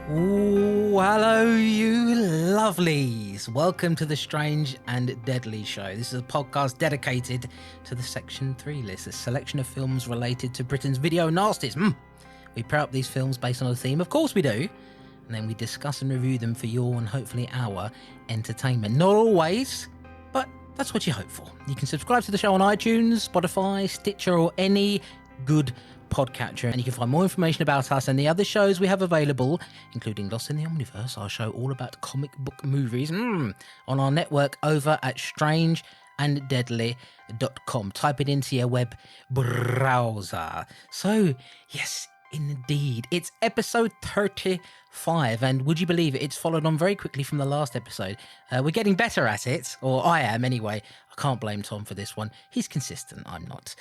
Oh, hello, you lovelies. Welcome to the Strange and Deadly Show. This is a podcast dedicated to the Section 3 list, a selection of films related to Britain's video nasties. We pair up these films based on a theme, of course we do, and then we discuss and review them for your and hopefully our entertainment. Not always, but that's what you hope for. You can subscribe to the show on iTunes, Spotify, Stitcher, or any good podcatcher, and you can find more information about us and the other shows we have available, including Lost in the Omniverse, our show all about comic book movies, on our network over at strangeanddeadly.com. Type it into your web browser. So, yes, indeed, it's episode 35, and would you believe it, it's followed on very quickly from the last episode. We're getting better at it, or I am anyway. I can't blame Tom for this one. He's consistent, I'm not.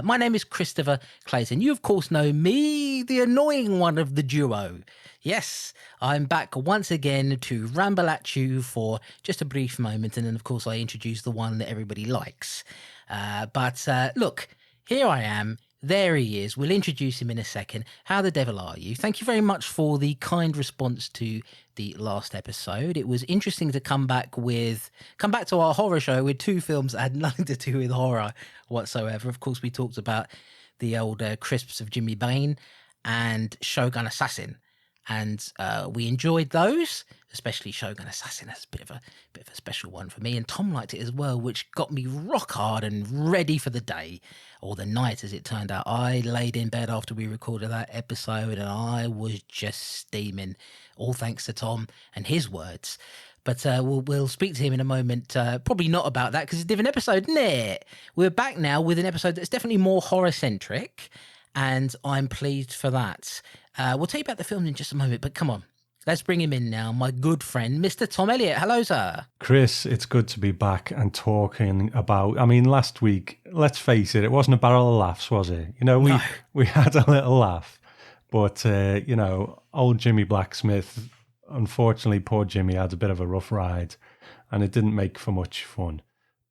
My name is Christopher Clayton. You, of course, know me, the annoying one of the duo. Yes, I'm back once again to ramble at you for just a brief moment, and then, of course, I introduce the one that everybody likes. But look, here I am. There he is. We'll introduce him in a second. How the devil are you? Thank you very much for the kind response to the last episode. It was interesting to come back to our horror show with two films that had nothing to do with horror whatsoever. Of course, we talked about the old crisps of Jimmy Bain and Shogun Assassin, and we enjoyed those, especially Shogun Assassin. That's a bit of a special one for me, and Tom liked it as well, which got me rock hard and ready for the day, or the night as it turned out. I laid in bed after we recorded that episode and I was just steaming, all thanks to Tom and his words. But we'll speak to him in a moment. Probably not about that because it's a different episode, isn't it? We're back now with an episode that's definitely more horror-centric, and I'm pleased for that. We'll tell you about the film in just a moment, but come on. Let's bring him in now, my good friend, Mr. Tom Elliott. Hello, sir. Chris, it's good to be back and talking about, last week, let's face it wasn't a barrel of laughs, was it? No. We had a little laugh, but, old Jimmy Blacksmith, unfortunately, poor Jimmy had a bit of a rough ride and it didn't make for much fun.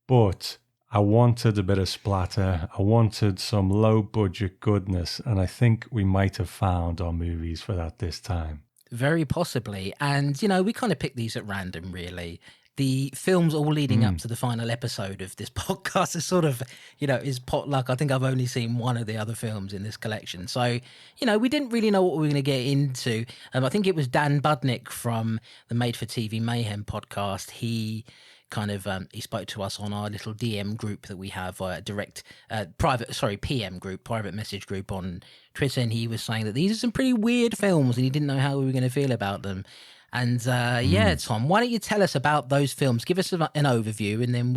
But I wanted a bit of splatter. I wanted some low-budget goodness, and I think we might have found our movies for that this time. Very possibly. And, we kind of picked these at random, really. The films all leading up to the final episode of this podcast is sort of, is potluck. I think I've only seen one of the other films in this collection. So, we didn't really know what we were going to get into. I think it was Dan Budnick from the Made for TV Mayhem podcast. He he spoke to us on our little DM group that we have, PM group, private message group on Twitter, and he was saying that these are some pretty weird films and he didn't know how we were going to feel about them. And Tom, why don't you tell us about those films? Give us an overview, and then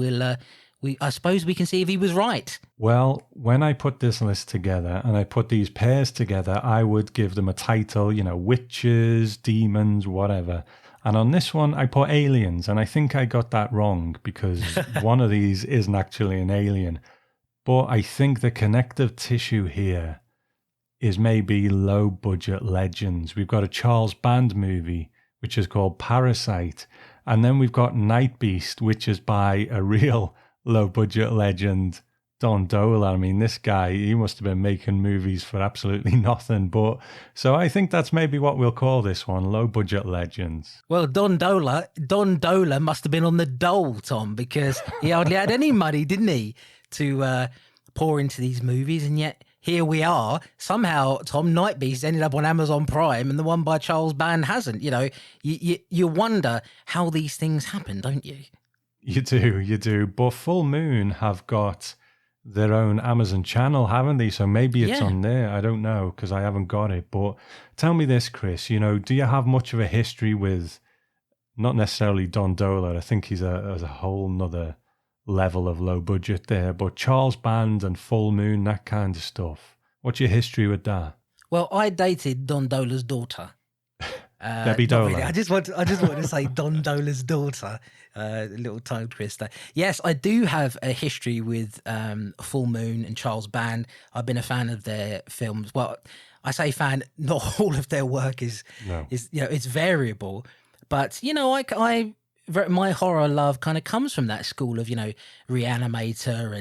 I suppose we can see if he was right. Well, when I put this list together and I put these pairs together, I would give them a title, witches, demons, whatever. And on this one, I put aliens, and I think I got that wrong because one of these isn't actually an alien. But I think the connective tissue here is maybe low-budget legends. We've got a Charles Band movie, which is called Parasite, and then we've got Nightbeast, which is by a real low-budget legend, Don Dohler. This guy, he must have been making movies for absolutely nothing. But so I think that's maybe what we'll call this one, low-budget legends. Well, Don Dohler must have been on the dole, Tom, because he hardly had any money, didn't he, to pour into these movies, and yet here we are. Somehow, Tom, Nightbeast ended up on Amazon Prime, and the one by Charles Band hasn't. You wonder how these things happen, don't you? You do. But Full Moon have got their own Amazon channel, haven't they? So maybe it's on there. I don't know because I haven't got it. But tell me this, Chris, do you have much of a history with, not necessarily Don Dohler, I think he's a whole nother level of low budget there, but Charles Band and Full Moon, that kind of stuff. What's your history with that? Well, I dated Don Dohler's daughter. Debbie Dohler. Really. I just want to say Don Dohler's daughter. A little tongue twister. Yes, I do have a history with Full Moon and Charles Band. I've been a fan of their films. Well, I say fan, not all of their work is it's variable. But I my horror love kind of comes from that school of, Reanimator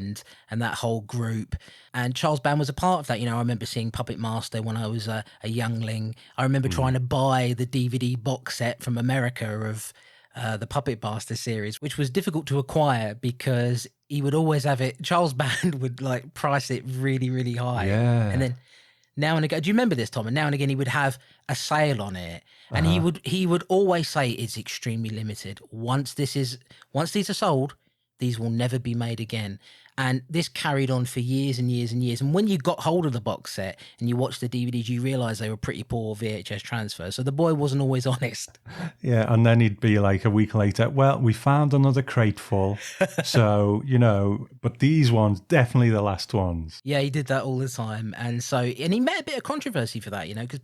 and that whole group. And Charles Band was a part of that. I remember seeing Puppet Master when I was a youngling. I remember trying to buy the DVD box set from America of the Puppet Master series, which was difficult to acquire because he would always have it. Charles Band would like price it really, really high. Yeah. And then now and again, do you remember this, Tom? And now and again, he would have a sale on it, and he would always say it's extremely limited. Once these are sold, these will never be made again. And this carried on for years and years and years. And when you got hold of the box set and you watched the DVDs, you realised they were pretty poor VHS transfers. So the boy wasn't always honest. Yeah, and then he'd be like a week later, well, we found another crate full. So, but these ones, definitely the last ones. Yeah, he did that all the time. And he met a bit of controversy for that, because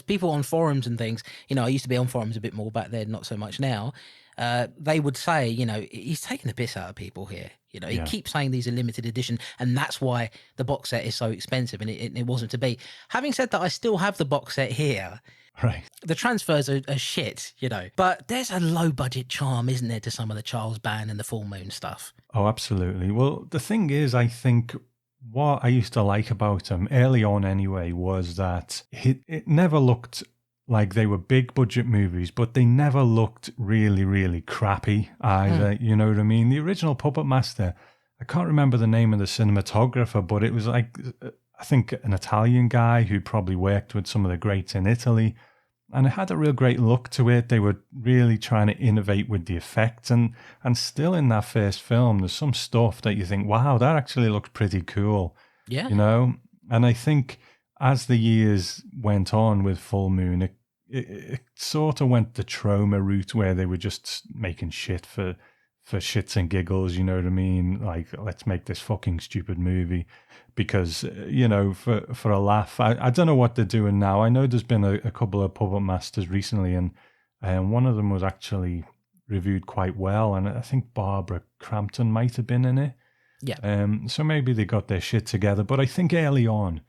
people on forums and things, I used to be on forums a bit more back then, not so much now. They would say, he's taking the piss out of people here. He keeps saying these are limited edition, and that's why the box set is so expensive, and it wasn't to be. Having said that, I still have the box set here. Right. The transfers are shit, but there's a low budget charm, isn't there, to some of the Charles Band and the Full Moon stuff? Oh, absolutely. Well, the thing is, I think what I used to like about him early on anyway was that it never looked like they were big budget movies, but they never looked really, really crappy either. You know what I mean? The original Puppet Master, I can't remember the name of the cinematographer, but it was like, I think an Italian guy who probably worked with some of the greats in Italy. And it had a real great look to it. They were really trying to innovate with the effects. And still in that first film, there's some stuff that you think, wow, that actually looks pretty cool. Yeah. And I think as the years went on with Full Moon, it sort of went the trauma route where they were just making shit for shits and giggles, you know what I mean? Like, let's make this fucking stupid movie because, for a laugh. I don't know what they're doing now. I know there's been a couple of Puppet Masters recently, and one of them was actually reviewed quite well, and I think Barbara Crampton might have been in it. Yeah. So maybe they got their shit together. But I think early on,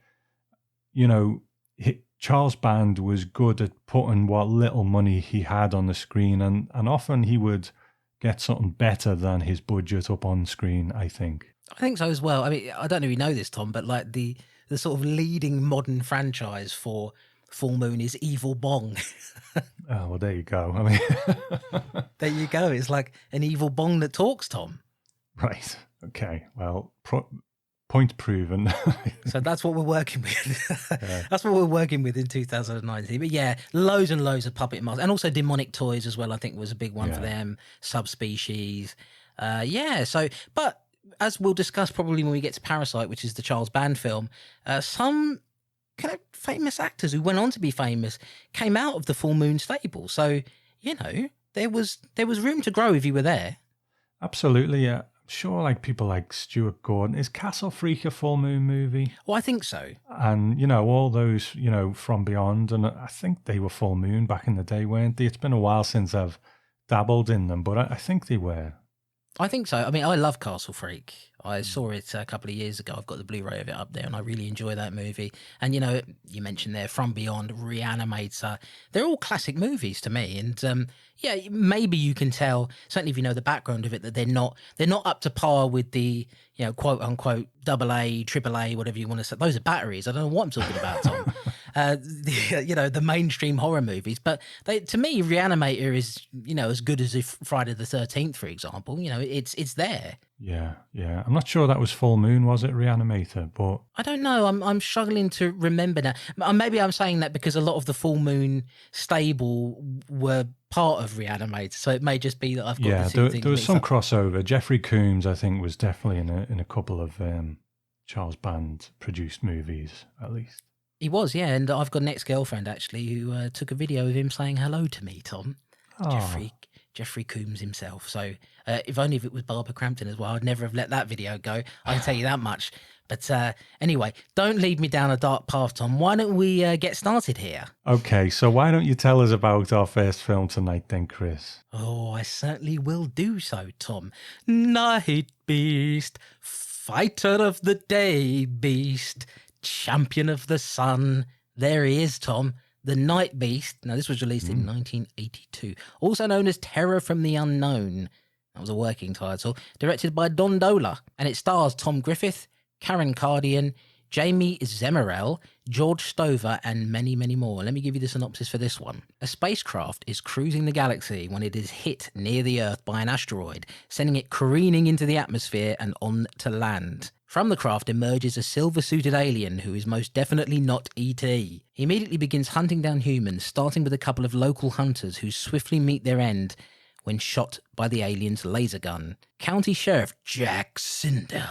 Charles Band was good at putting what little money he had on the screen, and often he would get something better than his budget up on screen, I think. I think so as well. I mean, I don't know if you know this, Tom, but like the sort of leading modern franchise for Full Moon is Evil Bong. Oh, well, there you go. I mean, there you go. It's like an evil bong that talks, Tom. Right. Okay. Well, point proven. So that's what we're working with. Yeah. That's what we're working with in 2019. But yeah, loads and loads of Puppet Masters. And also Demonic Toys as well, I think was a big one for them. Subspecies. But as we'll discuss probably when we get to Parasite, which is the Charles Band film, some kind of famous actors who went on to be famous came out of the Full Moon stable. So, there was room to grow if you were there. Absolutely, yeah. Sure, like people like Stuart Gordon. Is Castle Freak a Full Moon movie? Well, I think so. And, all those, From Beyond, and I think they were Full Moon back in the day, weren't they? It's been a while since I've dabbled in them, but I think they were. I think so. I mean, I love Castle Freak. I saw it a couple of years ago. I've got the Blu-ray of it up there, and I really enjoy that movie. And, you mentioned there From Beyond, Reanimator. They're all classic movies to me. And, maybe you can tell, certainly if you know the background of it, that they're not up to par with the, quote unquote, AA, AAA, whatever you want to say. Those are batteries. I don't know what I'm talking about, Tom. The mainstream horror movies. But to me, Reanimator is, as good as if Friday the 13th, for example. It's there. Yeah. I'm not sure that was Full Moon, was it, Reanimator? But I don't know. I'm struggling to remember now. Maybe I'm saying that because a lot of the Full Moon stable were part of Reanimator, so it may just be that I've got the two things. There was some crossover. Jeffrey Combs, I think, was definitely in a couple of Charles Band produced movies, at least. He was, yeah. And I've got an ex-girlfriend actually who took a video of him saying hello to me, Tom. Oh. Jeffrey Combs himself. So if only if it was Barbara Crampton as well, I'd never have let that video go. I can tell you that much. But anyway, don't lead me down a dark path, Tom. Why don't we get started here? Okay, so why don't you tell us about our first film tonight then, Chris? Oh, I certainly will do so, Tom. Nightbeast, fighter of the day beast, champion of the sun. There he is, Tom. The Nightbeast. Now, this was released in 1982. Also known as Terror from the Unknown. That was a working title. Directed by Don Dohler. And it stars Tom Griffith, Karen Cardian, Jamie Zemerel, George Stover, and many, many more. Let me give you the synopsis for this one. A spacecraft is cruising the galaxy when it is hit near the Earth by an asteroid, sending it careening into the atmosphere and on to land. From the craft emerges a silver-suited alien who is most definitely not E.T. He immediately begins hunting down humans, starting with a couple of local hunters who swiftly meet their end when shot by the alien's laser gun. County Sheriff Jack Cinder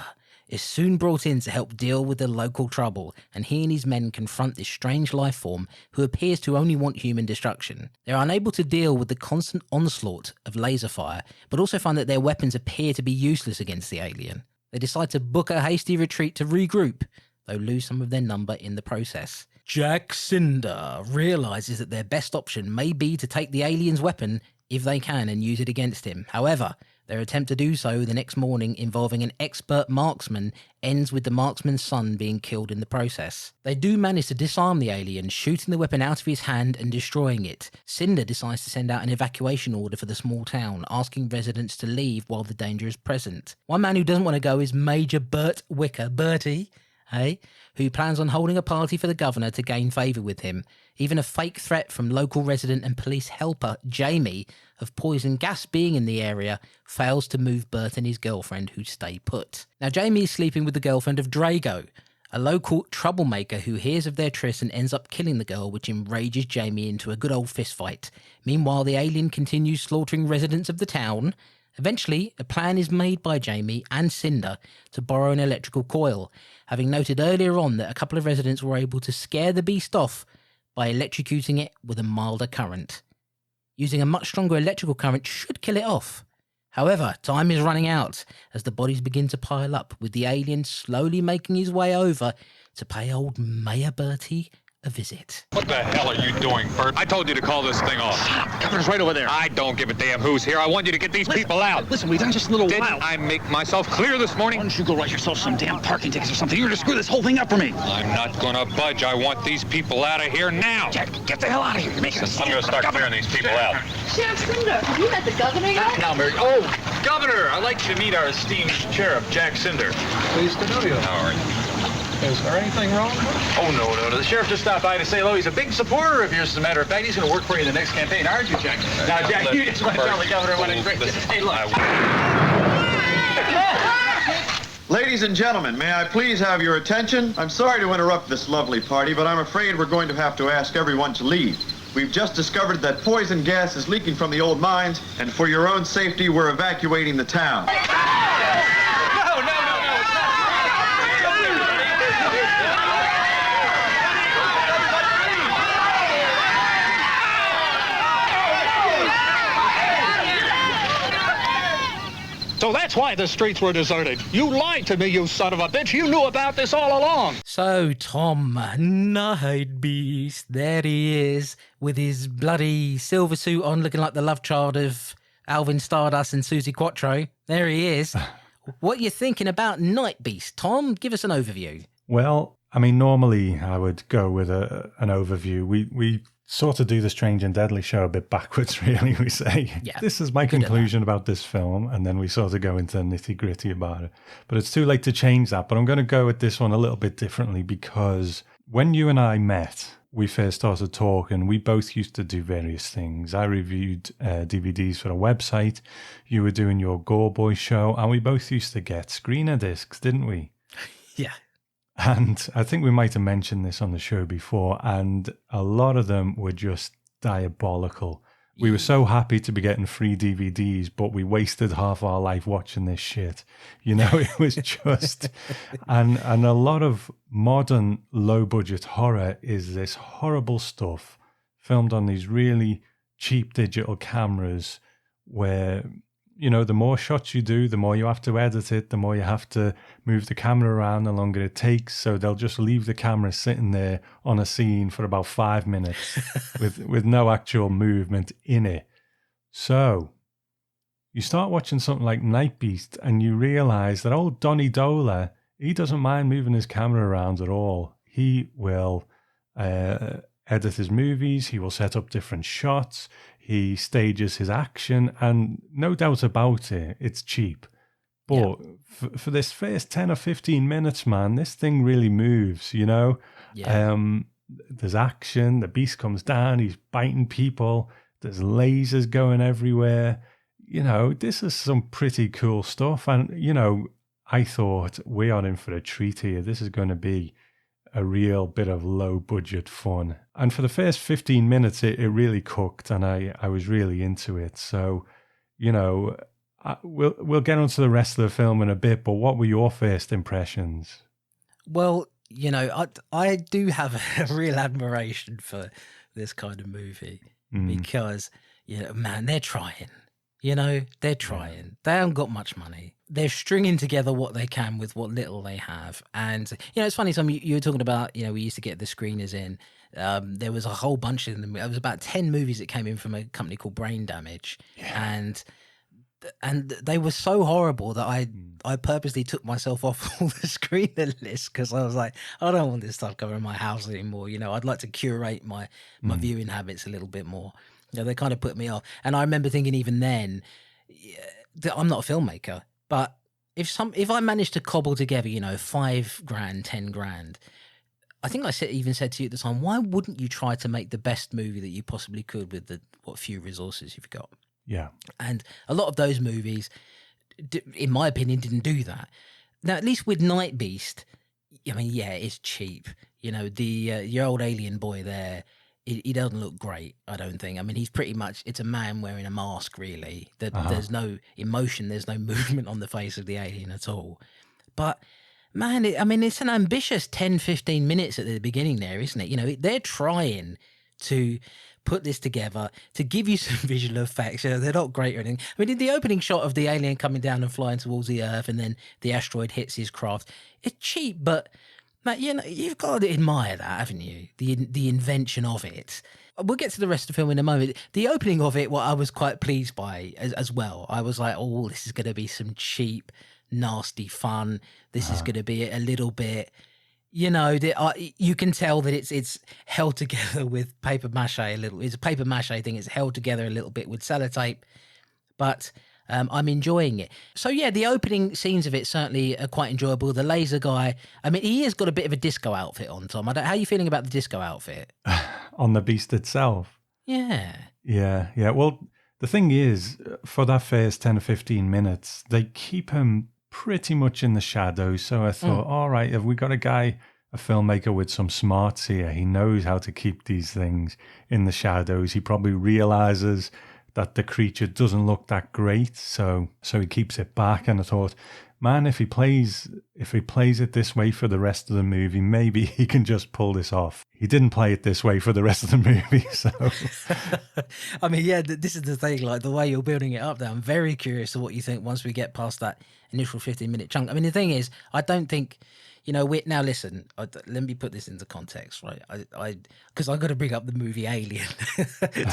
is soon brought in to help deal with the local trouble, and he and his men confront this strange life form who appears to only want human destruction. They're unable to deal with the constant onslaught of laser fire, but also find that their weapons appear to be useless against the alien. They decide to book a hasty retreat to regroup, though lose some of their number in the process. Jack Cinder realises that their best option may be to take the alien's weapon if they can and use it against him. However, their attempt to do so the next morning, involving an expert marksman, ends with the marksman's son being killed in the process. They do manage to disarm the alien, shooting the weapon out of his hand and destroying it. Cinder decides to send out an evacuation order for the small town, asking residents to leave while the danger is present. One man who doesn't want to go is Major Burt Wicker, Bertie, who plans on holding a party for the governor to gain favour with him. Even a fake threat from local resident and police helper Jamie of poison gas being in the area fails to move Bert and his girlfriend, who stay put. Now, Jamie is sleeping with the girlfriend of Drago, a local troublemaker who hears of their tryst and ends up killing the girl, which enrages Jamie into a good old fistfight. Meanwhile, the alien continues slaughtering residents of the town. Eventually, a plan is made by Jamie and Cinder to borrow an electrical coil, having noted earlier on that a couple of residents were able to scare the beast off by electrocuting it with a milder current. Using a much stronger electrical current should kill it off. However, time is running out as the bodies begin to pile up, with the alien slowly making his way over to pay old Mayor Bertie a visit. What the hell are you doing, Bert? I told you to call this thing off. Shut up. Governor's right over there. I don't give a damn who's here. I want you to get these people out. Listen, we've done just a little Didn't while. I make myself clear this morning? Why don't you go write yourself some damn parking tickets or something? You're gonna screw this whole thing up for me. I'm not gonna budge. I want these people out of here now. Jack, get the hell out of here. You're making a scene. I'm gonna start clearing these people out. Sheriff Cinder, have you met the governor yet? Now, Mary. Oh, Governor, I'd like you to meet our esteemed Sheriff, Jack Cinder. Pleased to know you. How are you? Is there anything wrong? Oh, no. The sheriff just stopped by to say hello. He's a big supporter of yours, as a matter of fact. He's going to work for you in the next campaign, aren't you, Jack? Now, Jack, you just want to tell the governor what a great... Hey, look. Ladies and gentlemen, may I please have your attention? I'm sorry to interrupt this lovely party, but I'm afraid we're going to have to ask everyone to leave. We've just discovered that poison gas is leaking from the old mines, and for your own safety, we're evacuating the town. So that's why the streets were deserted. You lied to me, you son of a bitch. You knew about this all along. So, Tom, Nightbeast, there he is, with his bloody silver suit on, looking like the love child of Alvin Stardust and Susie Quattro. There he is. What you thinking about Nightbeast, Tom? Give us an overview. Well, I mean, normally I would go with an overview. We sort of do the Strange and Deadly show a bit backwards, really. We say, yeah, this is my conclusion about this film, and then we sort of go into the nitty-gritty about it. But it's too late to change that. But I'm going to go with this one a little bit differently, because when you and I met, we first started talking, we both used to do various things. I reviewed DVDs for a website. You were doing your Gore Boy show, and we both used to get screener discs, didn't we? Yeah. And I think we might have mentioned this on the show before, and a lot of them were just diabolical. We were so happy to be getting free DVDs, but we wasted half our life watching this shit. You know, it was just... and a lot of modern low-budget horror is this horrible stuff filmed on these really cheap digital cameras where... You know, the more shots you do, the more you have to edit it, the more you have to move the camera around, the longer it takes. So they'll just leave the camera sitting there on a scene for about 5 minutes with no actual movement in it. So you start watching something like Nightbeast and you realize that old Donnie Dohler, he doesn't mind moving his camera around at all. He will edit his movies. He will set up different shots. He stages his action, and no doubt about it, it's cheap. But for this first 10 or 15 minutes, man, this thing really moves, you know? Yeah. There's action. The beast comes down. He's biting people. There's lasers going everywhere. You know, this is some pretty cool stuff. And, you know, I thought we are in for a treat here. This is going to be a real bit of low budget fun. And for the first 15 minutes, it really cooked, and I was really into it. So, you know, we'll get onto the rest of the film in a bit, but what were your first impressions? Well, you know, I do have a real admiration for this kind of movie because, you know, man, they're trying. You know, they're trying. They haven't got much money. They're stringing together what they can with what little they have. And, you know, it's funny, Tom, you were talking about, you know, we used to get the screeners in. There was a whole bunch of them. There was about 10 movies that came in from a company called Brain Damage. Yeah. And they were so horrible that I purposely took myself off all the screener lists because I was like, I don't want this stuff going in my house anymore. You know, I'd like to curate my viewing habits a little bit more. You know, they kind of put me off. And I remember thinking even then, I'm not a filmmaker, but if I managed to cobble together, you know, $5,000, $10,000, I think I even said to you at the time, why wouldn't you try to make the best movie that you possibly could with what few resources you've got? Yeah. And a lot of those movies, in my opinion, didn't do that. Now, at least with Nightbeast, I mean, yeah, it's cheap. You know, your old alien boy there, he doesn't look great, I don't think. I mean, he's pretty much, it's a man wearing a mask, really. There's no emotion, there's no movement on the face of the alien at all. But, man, it's an ambitious 10, 15 minutes at the beginning there, isn't it? You know, they're trying to put this together to give you some visual effects. You know, they're not great or anything. I mean, in the opening shot of the alien coming down and flying towards the Earth and then the asteroid hits his craft, it's cheap, but... Matt, you know, you've got to admire that, haven't you? The invention of it. We'll get to the rest of the film in a moment. The opening of it, what I was quite pleased by as well. I was like, oh, this is going to be some cheap, nasty fun. This is going to be a little bit, you know, you can tell that it's held together with paper mache a little. It's a paper mache thing. It's held together a little bit with sellotape, but... I'm enjoying it. So, yeah, the opening scenes of it certainly are quite enjoyable. The laser guy, I mean, he has got a bit of a disco outfit on, Tom. How are you feeling about the disco outfit? On the beast itself? Yeah. Yeah. Well, the thing is, for that first 10 or 15 minutes, they keep him pretty much in the shadows. So I thought, all right, have we got a filmmaker with some smarts here? He knows how to keep these things in the shadows. He probably realizes that the creature doesn't look that great, so he keeps it back. And I thought, man, if he plays it this way for the rest of the movie, maybe he can just pull this off. He didn't play it this way for the rest of the movie, so... I mean, yeah, this is the thing, like the way you're building it up there, I'm very curious to what you think once we get past that initial 15-minute chunk. I mean, the thing is, I don't think... You know, now listen, let me put this into context, right? Because I've got to bring up the movie Alien,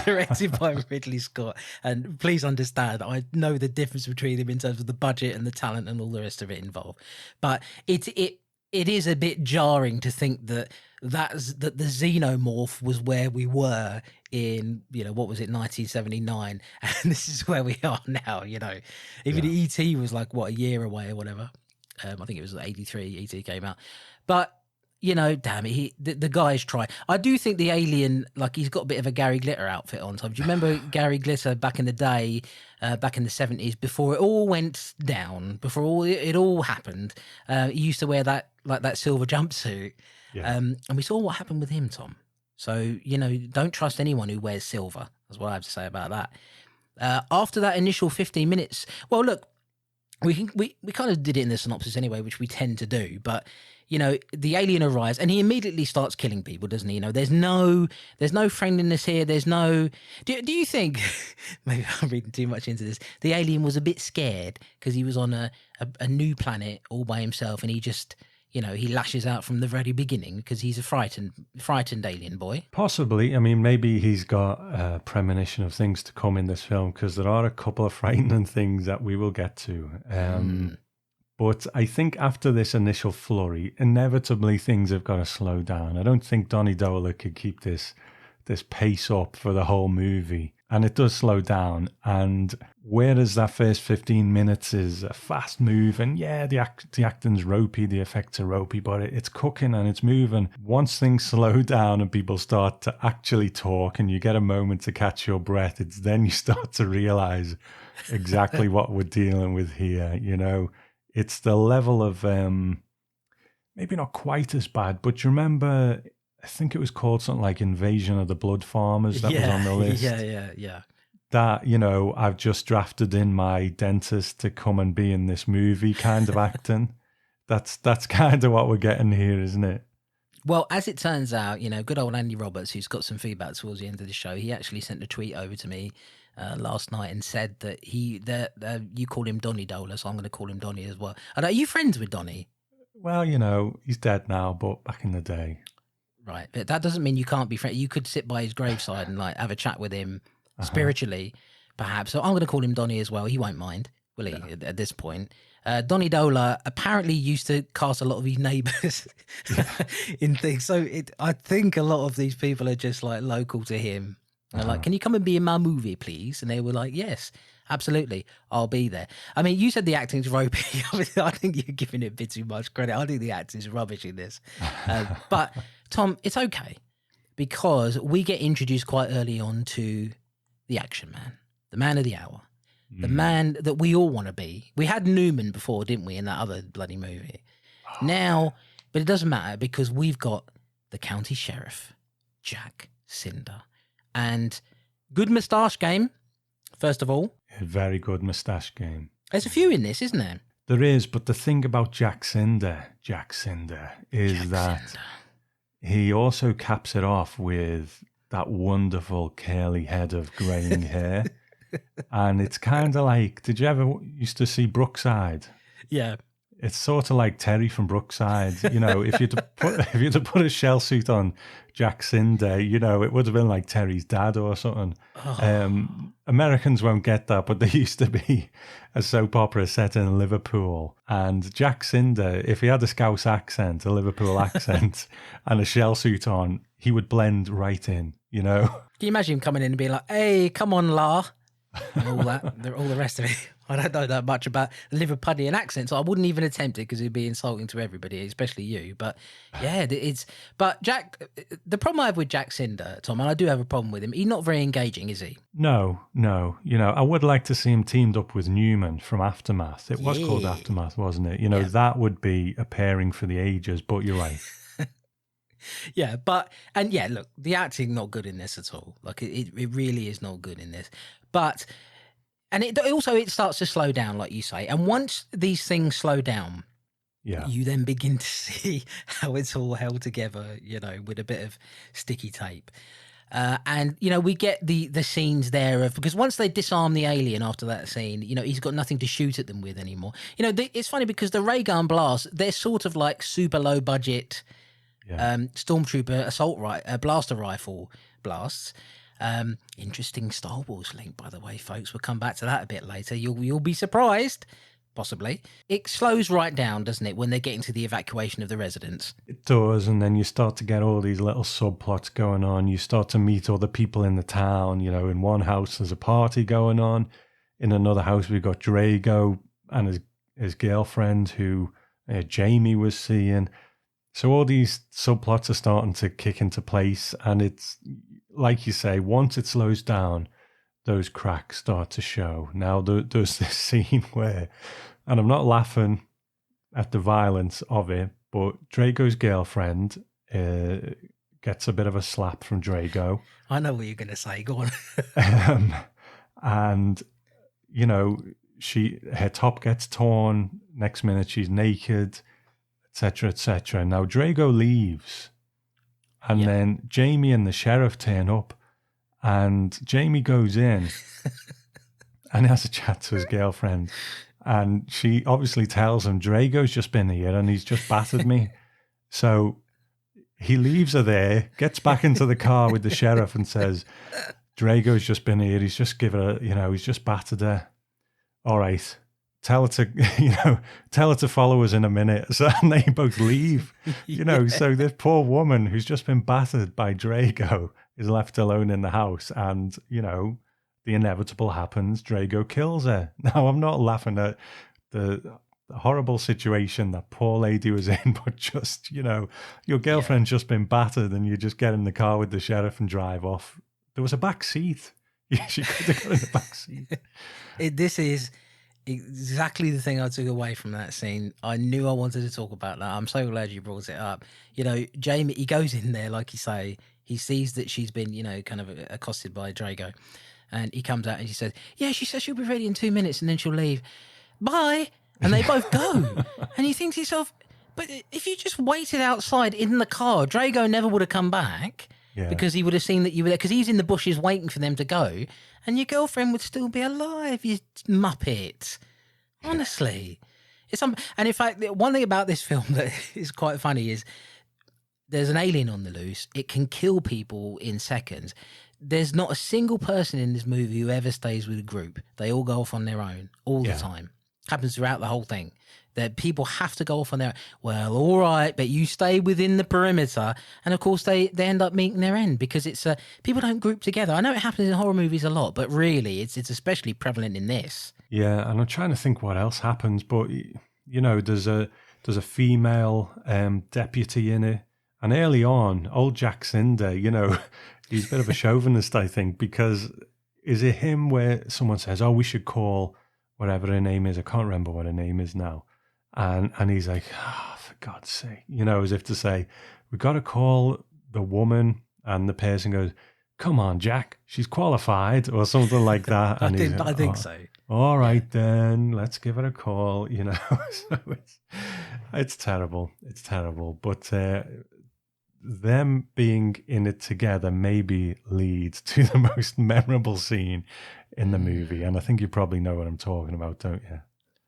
directed by Ridley Scott. And please understand, I know the difference between them in terms of the budget and the talent and all the rest of it involved. But it is a bit jarring to think that the xenomorph was where we were in, you know, what was it, 1979, and this is where we are now. You know, even E.T. was like what, a year away or whatever. I think it was 83, E.T. came out. But, you know, damn it, the guy's trying. I do think the alien, like, he's got a bit of a Gary Glitter outfit on top. Do you remember Gary Glitter back in the day, back in the 70s, before it all went down, before it all happened? He used to wear that silver jumpsuit. Yeah. And we saw what happened with him, Tom. So, you know, don't trust anyone who wears silver. That's what I have to say about that. After that initial 15 minutes, well, look, we kind of did it in the synopsis anyway, which we tend to do. But, you know, the alien arrives and he immediately starts killing people, doesn't he? You know, there's no friendliness here. There's no... Do you think... Maybe I'm reading too much into this. The alien was a bit scared because he was on a new planet all by himself and he just... You know, he lashes out from the very beginning because he's a frightened alien boy. Possibly. I mean, maybe he's got a premonition of things to come in this film because there are a couple of frightening things that we will get to. But I think after this initial flurry, inevitably things have got to slow down. I don't think Donny Dohler could keep this pace up for the whole movie. And it does slow down. And whereas that first 15 minutes is a fast move, and yeah, the acting's ropey, the effects are ropey, but it's cooking and it's moving. Once things slow down and people start to actually talk and you get a moment to catch your breath, it's then you start to realize exactly what we're dealing with here, you know. It's the level of, maybe not quite as bad, but you remember, I think it was called something like Invasion of the Blood Farmers that was on the list. Yeah. That, you know, I've just drafted in my dentist to come and be in this movie kind of acting. That's kind of what we're getting here, isn't it? Well, as it turns out, you know, good old Andy Roberts, who's got some feedback towards the end of the show, he actually sent a tweet over to me last night and said that you call him Donny Dohler, so I'm going to call him Donny as well. Are you friends with Donny? Well, you know, he's dead now, but back in the day. Right, but that doesn't mean you can't be friends. You could sit by his graveside and like have a chat with him spiritually, perhaps. So I'm going to call him Donny as well. He won't mind, will he? Yeah. At this point, Donny Dohler apparently used to cast a lot of his neighbours in things. So I think a lot of these people are just like local to him. And they're like, "Can you come and be in my movie, please?" And they were like, "Yes, absolutely, I'll be there." I mean, you said the acting's ropey. I think you're giving it a bit too much credit. I think the acting's rubbish in this, but. Tom, it's okay because we get introduced quite early on to the action man, the man of the hour, the man that we all want to be. We had Newman before, didn't we, in that other bloody movie? Now, but it doesn't matter because we've got the county sheriff, Jack Cinder. And good moustache game, first of all. A very good moustache game. There's a few in this, isn't there? There is, but the thing about Jack Cinder is he also caps it off with that wonderful curly head of greying hair. And it's kind of like, did you ever used to see Brookside? Yeah. It's sort of like Terry from Brookside. You know, if you had to put a shell suit on Jack Cinder, you know, it would have been like Terry's dad or something. Americans won't get that, but there used to be a soap opera set in Liverpool. And Jack Cinder, if he had a Scouse accent, a Liverpool accent, and a shell suit on, he would blend right in, you know? Can you imagine him coming in and being like, "Hey, come on, La," and all that, all the rest of it. I don't know that much about Liverpudlian accents. So I wouldn't even attempt it because it'd be insulting to everybody, especially you. But yeah, But Jack, the problem I have with Jack Cinder, Tom, and I do have a problem with him. He's not very engaging, is he? No. You know, I would like to see him teamed up with Newman from Aftermath. It was called Aftermath, wasn't it? You know, that would be a pairing for the ages. But you're right. Look, the acting not good in this at all. Like it really is not good in this. But. And it starts to slow down, like you say. And once these things slow down, you then begin to see how it's all held together, you know, with a bit of sticky tape. And, you know, we get the scenes there because once they disarm the alien after that scene, you know, he's got nothing to shoot at them with anymore. You know, it's funny because the ray gun blasts, they're sort of like super low budget stormtrooper assault blaster rifle blasts. Interesting Star Wars link, by the way, folks. We'll come back to that a bit later. You'll be surprised, possibly. It slows right down, doesn't it, when they're getting to the evacuation of the residents? It does, and then you start to get all these little subplots going on. You start to meet other people in the town. You know, in one house there's a party going on. In another house we've got Drago and his girlfriend who Jamie was seeing. So all these subplots are starting to kick into place, and it's like you say, once it slows down, those cracks start to show. Now, there's this scene where, and I'm not laughing at the violence of it, but Drago's girlfriend gets a bit of a slap from Drago. I know what you're going to say. Go on. And, you know, her top gets torn. Next minute, she's naked, etc., etc. Now, Drago leaves. And then Jamie and the sheriff turn up, and Jamie goes in and has a chat to his girlfriend. And she obviously tells him, Drago's just been here and he's just battered me. So he leaves her there, gets back into the car with the sheriff and says, Drago's just been here. He's just given her, you know, he's just battered her. All right, tell her to, tell her to follow us in a minute. So and they both leave, So this poor woman who's just been battered by Drago is left alone in the house, and the inevitable happens. Drago kills her. Now, I'm not laughing at the horrible situation that poor lady was in, but just, your girlfriend's just been battered and you just get in the car with the sheriff and drive off. There was a back seat. She could have got in the back seat. This is exactly the thing I took away from that scene. I knew I wanted to talk about that. I'm so glad you brought it up. Jamie, he goes in there, like you say, he sees that she's been, kind of accosted by Drago. And he comes out and she says, yeah, she says she'll be ready in 2 minutes and then she'll leave. Bye. And they both go. And you think to yourself, but if you just waited outside in the car, Drago never would have come back because he would have seen that you were there, because he's in the bushes waiting for them to go. And your girlfriend would still be alive, you muppet. Honestly. And in fact, one thing about this film that is quite funny is there's an alien on the loose. It can kill people in seconds. There's not a single person in this movie who ever stays with a group. They all go off on their own all the time. Happens throughout the whole thing. That people have to go off on their own. Well, all right, but you stay within the perimeter. And of course, they end up meeting their end because it's people don't group together. I know it happens in horror movies a lot, but really, it's especially prevalent in this. Yeah, and I'm trying to think what else happens, but there's a female deputy in it, and early on, old Jack Cinder, he's a bit of a chauvinist, I think, because is it him where someone says, "Oh, we should call whatever her name is"? I can't remember what her name is now, and he's like, "Oh, for God's sake," as if to say, "We got to call the woman," and the person goes, "Come on, Jack, she's qualified," or something like that. And I think so. All right, then let's give her a call. So it's terrible. It's terrible. But them being in it together maybe leads to the most memorable scene in the movie. And I think you probably know what I'm talking about, don't you?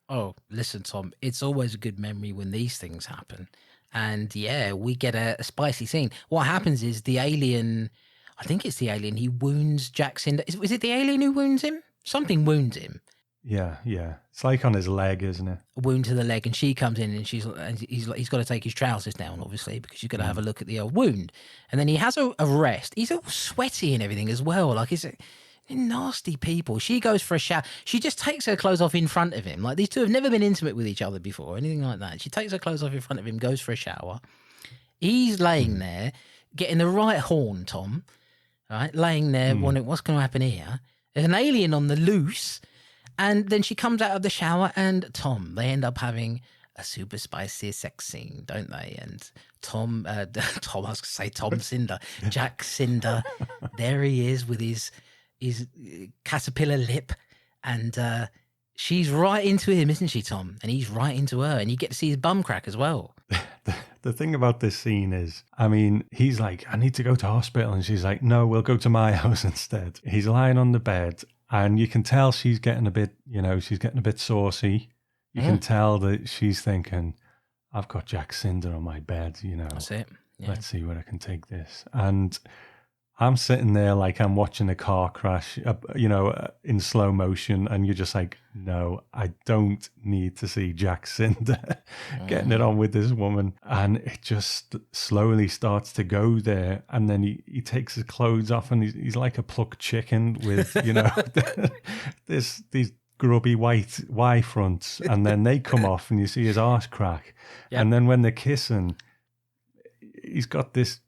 Oh, listen, Tom, it's always a good memory when these things happen. And yeah, we get a spicy scene. What happens is the alien, I think it's the alien, he wounds Jack Cinder. Is it the alien who wounds him? Something wounds him. Yeah. It's like on his leg, isn't it? A wound to the leg, and she comes in and he's got to take his trousers down, obviously, because you've got to have a look at the old wound. And then he has a rest. He's all sweaty and everything as well. Like, it's nasty people. She goes for a shower. She just takes her clothes off in front of him. Like, these two have never been intimate with each other before, or anything like that. She takes her clothes off in front of him, goes for a shower. He's laying there, getting the right horn, Tom. Right, laying there, wondering what's going to happen here. There's an alien on the loose. And then she comes out of the shower, and Tom, they end up having a super spicy sex scene, don't they? And Tom, I was going to say Tom Cinder, Jack Cinder, there he is with his caterpillar lip, and she's right into him, isn't she, Tom? And he's right into her, and you get to see his bum crack as well. The thing about this scene is, he's like, "I need to go to hospital," and she's like, "No, we'll go to my house instead." He's lying on the bed. And you can tell she's getting a bit, saucy. You can tell that she's thinking, I've got Jack Cinder on my bed, That's it. Yeah. Let's see where I can take this. And I'm sitting there like I'm watching a car crash, in slow motion. And you're just like, no, I don't need to see Jack Cinder getting it on with this woman. And it just slowly starts to go there. And then he takes his clothes off and he's like a plucked chicken with, these grubby white Y fronts. And then they come off and you see his arse crack. Yep. And then when they're kissing, he's got this...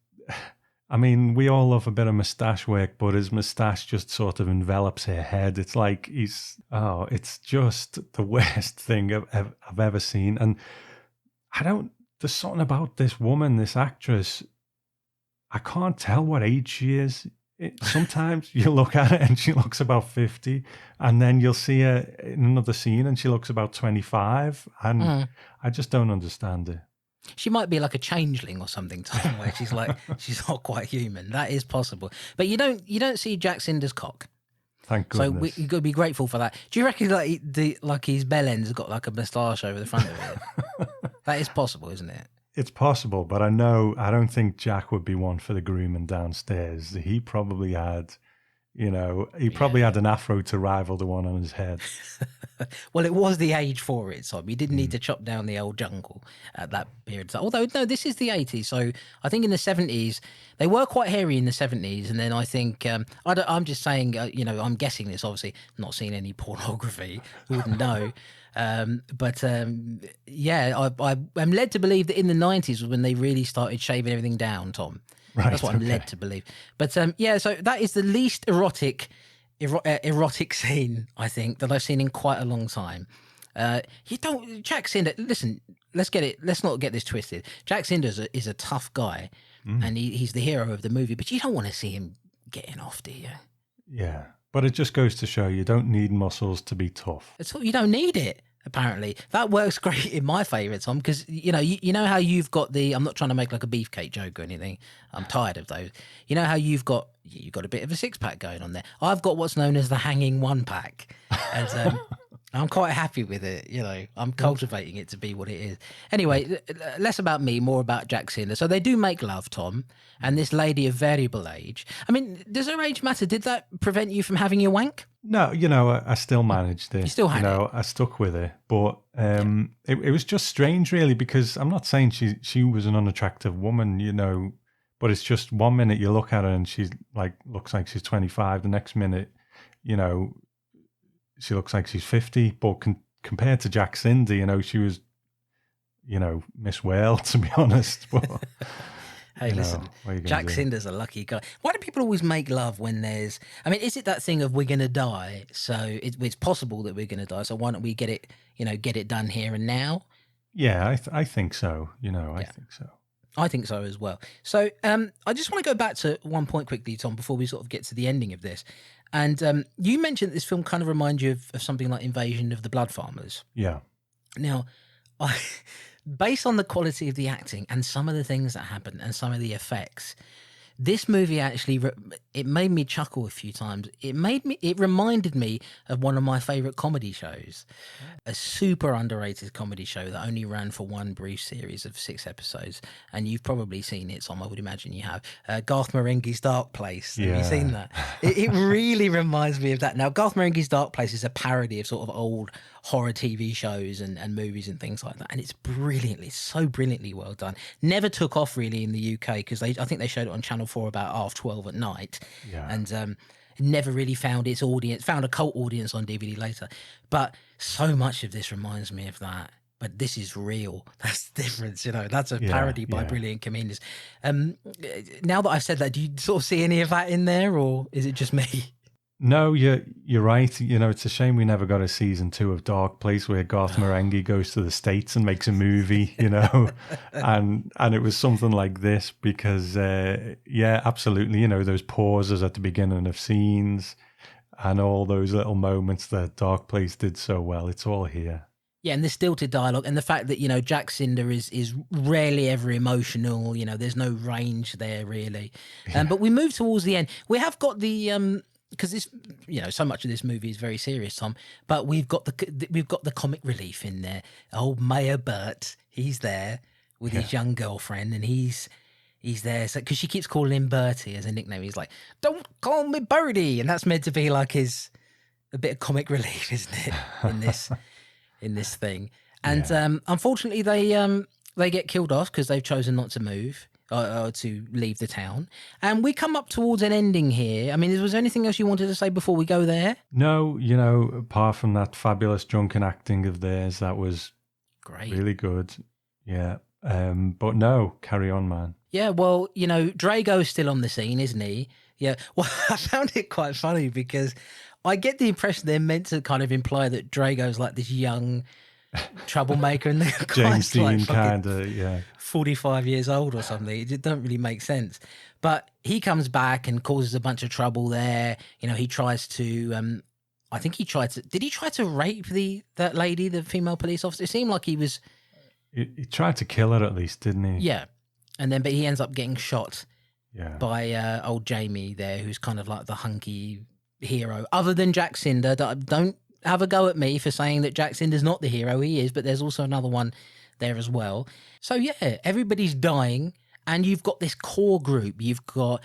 we all love a bit of moustache work, but his moustache just sort of envelops her head. It's like it's just the worst thing I've ever seen. And there's something about this woman, this actress, I can't tell what age she is. Sometimes you look at her and she looks about 50, and then you'll see her in another scene and she looks about 25. And I just don't understand it. She might be like a changeling or something, Tom, where she's not quite human. That is possible. But you don't see Jack Cinder's cock. Thank goodness. So you've got to be grateful for that. Do you reckon like his bell end's got like a moustache over the front of it? That is possible, isn't it? It's possible, but I don't think Jack would be one for the grooming downstairs. He probably had, had an afro to rival the one on his head. Well, it was the age for it, Tom. You didn't need to chop down the old jungle at that period. Although, no, this is the 80s. So I think in the 70s, they were quite hairy in the 70s. And then I think, I'm just saying, I'm guessing this, obviously, not seeing any pornography, wouldn't know. I'm led to believe that in the 90s was when they really started shaving everything down, Tom. Right, That's what I'm led to believe. But so that is the least erotic scene, I think, that I've seen in quite a long time. Jack Cinder, listen, let's not get this twisted. Jack Cinder is a tough guy, and he's the hero of the movie, but you don't want to see him getting off, do you? Yeah, but it just goes to show you don't need muscles to be tough. You don't need it. Apparently that works great in my favour, Tom, because you know how you've got I'm not trying to make like a beefcake joke or anything. I'm tired of those. You know how you've got a bit of a six pack going on there. I've got what's known as the hanging one pack, and I'm quite happy with it. I'm cultivating it to be what it is. Anyway, less about me, more about Jack Cinder. So they do make love, Tom, and this lady of variable age. I mean, does her age matter? Did that prevent you from having your wank? No, I still managed it. You still had it? I stuck with it. But it was just strange, really, because I'm not saying she was an unattractive woman, but it's just 1 minute you look at her and she's looks like she's 25. The next minute, she looks like she's 50. But compared to Jack Cinder, she was, Miss World, to be honest. But, hey, listen, Jack Cinder's a lucky guy. Why do people always make love when there's... I mean, is it that thing of we're going to die, so it's possible that we're going to die, so why don't we get it done here and now? Yeah, I think so. I think so. I think so as well. So I just want to go back to one point quickly, Tom, before we sort of get to the ending of this. And you mentioned that this film kind of reminds you of something like Invasion of the Blood Farmers. Yeah. Now, based on the quality of the acting and some of the things that happen and some of the effects, this movie actually, it made me chuckle a few times. It reminded me of one of my favourite comedy shows, a super underrated comedy show that only ran for one brief series of 6 episodes. And you've probably seen it, Tom, I would imagine you have. Garth Marenghi's Dark Place. Have you seen that? It really reminds me of that. Now, Garth Marenghi's Dark Place is a parody of sort of old horror TV shows and movies and things like that. And it's so brilliantly well done. Never took off really in the UK because I think they showed it on Channel 4 about 12:30 at night. Yeah. And never really found its audience, found a cult audience on DVD later. But so much of this reminds me of that. But this is real. That's the difference, That's a parody by brilliant comedians. Now that I've said that, do you sort of see any of that in there, or is it just me? No, you're right. It's a shame we never got a season 2 of Dark Place where Garth Marenghi goes to the States and makes a movie, and it was something like this because, absolutely, those pauses at the beginning of scenes and all those little moments that Dark Place did so well. It's all here. Yeah, and the stilted dialogue and the fact that, Jack Cinder is rarely ever emotional. There's no range there really. But we move towards the end. We have got the... because this, so much of this movie is very serious, Tom. But we've got the comic relief in there. Old Mayor Bert, he's there with his young girlfriend, and he's there because she keeps calling him Bertie as a nickname. He's like, "Don't call me Birdie," and that's meant to be like a bit of comic relief, isn't it? in this thing. And unfortunately, they get killed off because they've chosen not to move. To leave the town. And we come up towards an ending here. I mean, was there anything else you wanted to say before we go there? No, apart from that fabulous drunken acting of theirs, that was great, really good. Yeah. But no, carry on, man. Yeah, well, Drago's still on the scene, isn't he? Yeah. Well, I found it quite funny because I get the impression they're meant to kind of imply that Drago's like this young troublemaker and the James Dean kind of 45 years old or something. It don't really make sense. But he comes back and causes a bunch of trouble there. He tries to I think he tried to... Did he try to rape that lady, the female police officer? It seemed like he was... He tried to kill her at least, didn't he? Yeah. And then, but he ends up getting shot by old Jamie there, who's kind of like the hunky hero. Other than Jack Cinder, don't have a go at me for saying that Jack Cinder's not the hero. He is, but there's also another one there as well. So yeah, everybody's dying, and you've got this core group. You've got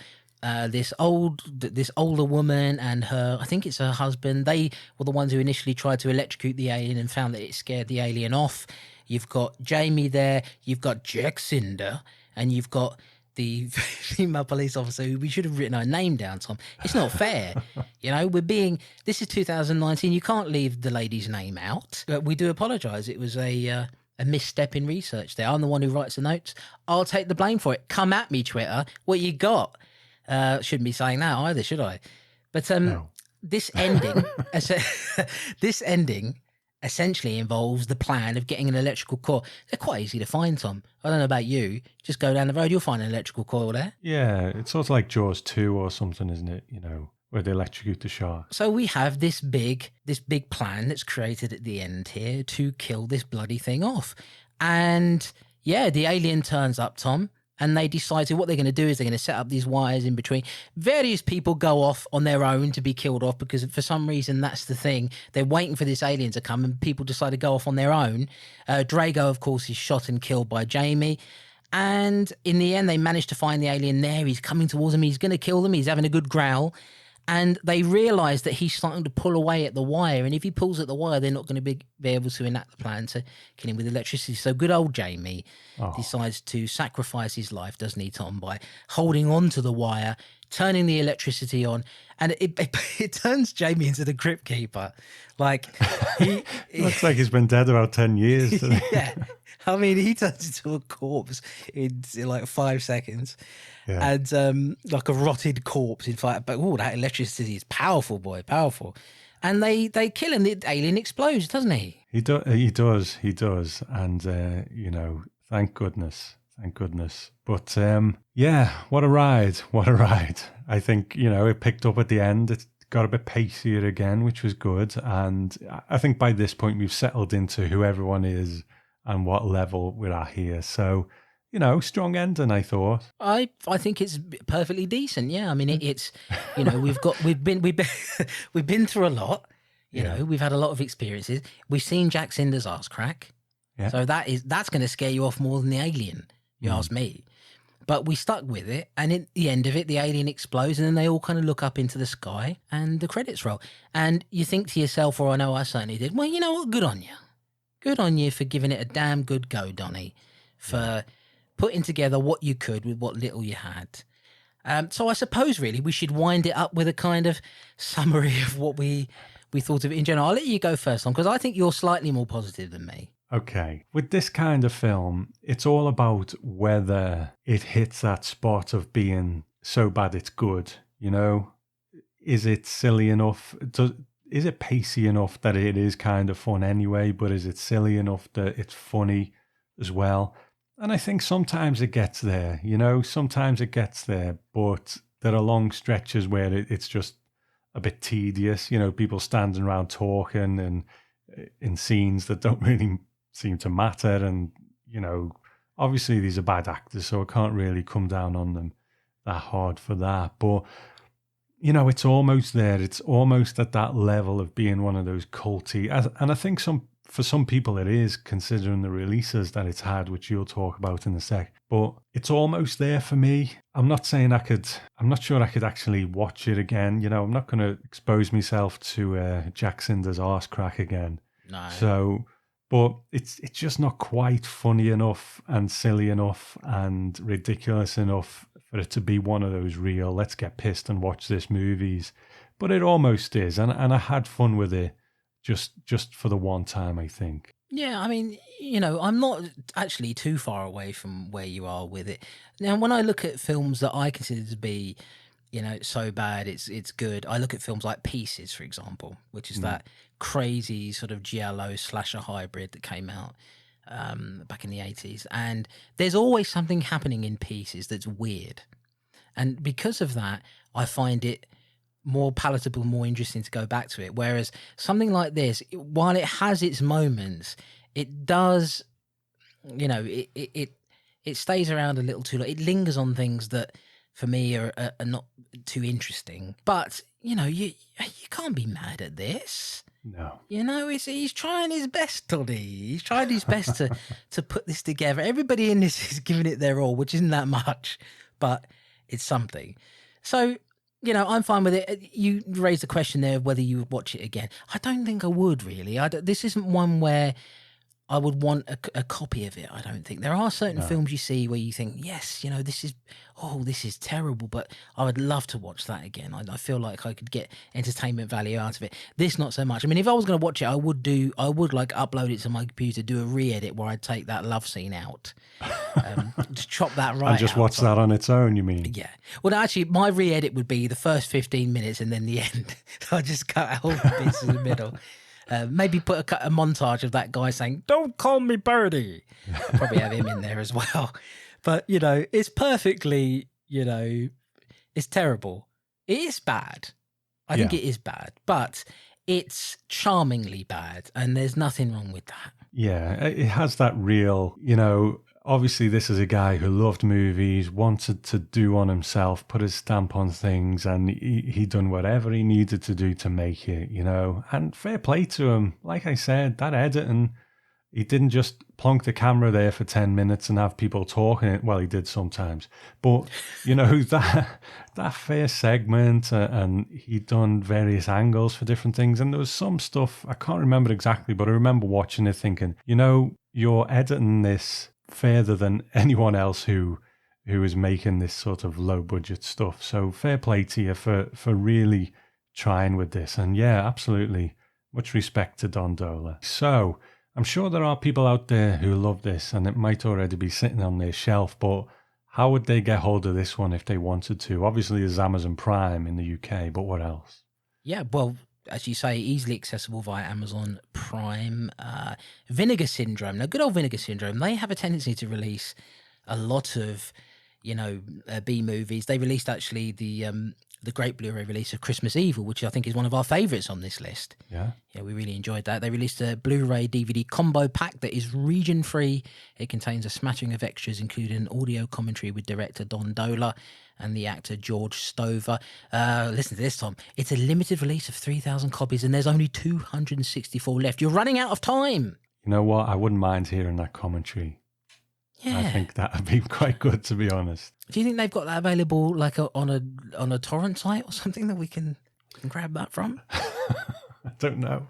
this older woman and I think it's her husband. They were the ones who initially tried to electrocute the alien and found that it scared the alien off. You've got Jamie there. You've got Jack Cinder, and you've got the female police officer who we should have written her name down, Tom. It's not fair. This is 2019. You can't leave the lady's name out. But we do apologise. It was a misstep in research there. I'm the one who writes the notes. I'll take the blame for it. Come at me, Twitter. What you got? Shouldn't be saying that either, should I? But No. this ending essentially involves the plan of getting an electrical coil. They're quite easy to find, Tom. I don't know about you. Just go down the road, you'll find an electrical coil there. Yeah, it's sort of like Jaws 2 or something, isn't it? Where they electrocute the shark. So we have this big plan that's created at the end here to kill this bloody thing off. And yeah, the alien turns up, Tom, and they decide what they're going to do is they're going to set up these wires in between. Various people go off on their own to be killed off because for some reason that's the thing. They're waiting for this alien to come and people decide to go off on their own. Drago, of course, is shot and killed by Jamie. And in the end, they manage to find the alien there. He's coming towards them. He's going to kill them. He's having a good growl. And they realise that he's starting to pull away at the wire. And if he pulls at the wire, they're not going to be able to enact the plan to kill him with electricity. So good old Jamie decides to sacrifice his life, doesn't he, Tom, by holding on to the wire, turning the electricity on. And it turns Jamie into the Crypt Keeper. Like, he Looks like he's been dead about 10 years. Doesn't he? yeah. I mean, he turns into a corpse in like 5 seconds. Yeah. And like a rotted corpse, in fact. But that electricity is powerful, boy, powerful. And they kill him. The alien explodes, doesn't he? He does. And, thank goodness. But, yeah, what a ride. I think, it picked up at the end. It got a bit pacier again, which was good. And I think by this point we've settled into who everyone is and what level we're at here. So, strong ending, I thought. I think it's perfectly decent. Yeah, I mean it's we've been through a lot. We've had a lot of experiences. We've seen Jack Cinder's arse crack. Yeah. So that's going to scare you off more than the alien. You ask me. But we stuck with it, and at the end of it, the alien explodes, and then they all kind of look up into the sky, and the credits roll. And you think to yourself, or I know I certainly did, well, you know what? Good on you. Good on you for giving it a damn good go, Donnie, for putting together what you could with what little you had. So I suppose, really, we should wind it up with a kind of summary of what we thought of it in general. I'll let you go first, Tom, because I think you're slightly more positive than me. Okay. With this kind of film, it's all about whether it hits that spot of being so bad it's good, Is it silly enough? Is it pacey enough that it is kind of fun anyway, but is it silly enough that it's funny as well? And I think sometimes it gets there, sometimes it gets there, but there are long stretches where it's just a bit tedious, people standing around talking and in scenes that don't really seem to matter. And, obviously these are bad actors, so I can't really come down on them that hard for that. But, it's almost there. It's almost at that level of being one of those culty. And I think for some people it is, considering the releases that it's had, which you'll talk about in a sec. But it's almost there for me. I'm not saying I'm not sure I could actually watch it again. I'm not going to expose myself to Jack Cinder's arse crack again. No. So, but it's just not quite funny enough and silly enough and ridiculous enough for it to be one of those real, let's get pissed and watch this movies. But it almost is. And I had fun with it just for the one time, I think. Yeah, I mean, I'm not actually too far away from where you are with it. Now, when I look at films that I consider to be, so bad it's good, I look at films like Pieces, for example, which is that crazy sort of giallo slasher hybrid that came out back in the 80s. And there's always something happening in Pieces that's weird. And because of that, I find it more palatable, more interesting to go back to it. Whereas something like this, while it has its moments, it does, it stays around a little too long. It lingers on things that for me are not too interesting. But, you can't be mad at this. No. He's trying his best, Toddy. He's trying his best to put this together. Everybody in this is giving it their all, which isn't that much, but it's something. So, I'm fine with it. You raised the question there of whether you would watch it again. I don't think I would, really. This isn't one where I would want a copy of it, I don't think. There are certain films you see where you think, yes, this is terrible, but I would love to watch that again. I feel like I could get entertainment value out of it. This, not so much. I mean, if I was going to watch it, I would upload it to my computer, do a re-edit where I'd take that love scene out. Just chop that right and just out. watch that on its own, you mean? Yeah. Well, actually, my re-edit would be the first 15 minutes and then the end. I just cut out all the bits in the middle. Maybe put a montage of that guy saying, "Don't call me Birdie." Probably have him in there as well. But, it's perfectly, it's terrible. It is bad. I think it is bad, but it's charmingly bad. And there's nothing wrong with that. Yeah, it has that real, obviously this is a guy who loved movies, wanted to do on himself, put his stamp on things, and he done whatever he needed to do to make it, and fair play to him. Like I said, that editing, he didn't just plonk the camera there for 10 minutes and have people talking. Well, he did sometimes, but that first segment, and he'd done various angles for different things, and there was some stuff, I can't remember exactly, but I remember watching it thinking, you're editing this further than anyone else who is making this sort of low budget stuff. So fair play to you for really trying with this. And yeah, absolutely. Much respect to Don Dohler. So I'm sure there are people out there who love this and it might already be sitting on their shelf, but how would they get hold of this one if they wanted to? Obviously there's Amazon Prime in the UK, but what else? Yeah, well, as you say, easily accessible via Amazon Prime. Vinegar Syndrome. Now, good old Vinegar Syndrome, they have a tendency to release a lot of, B movies. They released actually the great Blu-ray release of Christmas Evil, which I think is one of our favourites on this list. Yeah, we really enjoyed that. They released a Blu-ray DVD combo pack that is region-free. It contains a smattering of extras, including an audio commentary with director Don Dohler and the actor George Stover. Listen to this, Tom. It's a limited release of 3,000 copies, and there's only 264 left. You're running out of time. You know what? I wouldn't mind hearing that commentary. Yeah. I think that would be quite good, to be honest. Do you think they've got that available, like on a torrent site or something that we can grab that from? I don't know.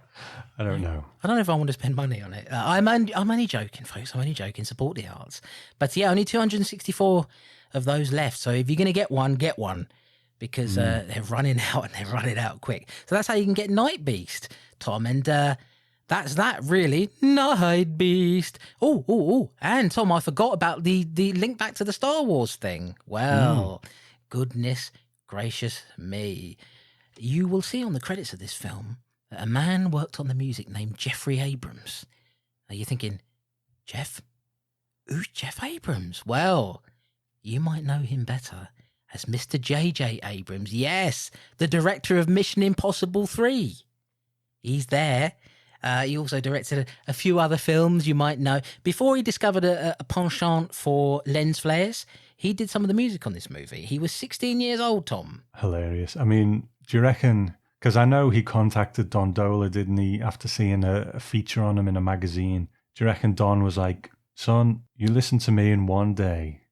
I don't know if I want to spend money on it. I'm only joking, folks. I'm only joking. Support the arts. But yeah, only 264 of those left. So if you're going to get one, because they're running out and they're running out quick. So that's how you can get Nightbeast, Tom. And that's that, really. Nightbeast. Oh, and Tom, I forgot about the link back to the Star Wars thing. Well, goodness gracious me. You will see on the credits of this film that a man worked on the music named Jeffrey Abrams. Now you're thinking, Jeff? Who's Jeff Abrams? Well, you might know him better as Mr. J.J. Abrams. Yes, the director of Mission Impossible 3. He's there. He also directed a few other films you might know. Before he discovered a penchant for lens flares, he did some of the music on this movie. He was 16 years old, Tom. Hilarious. I mean, do you reckon, because I know he contacted Don Dohler, didn't he, after seeing a feature on him in a magazine. Do you reckon Don was like, son, you listen to me in one day,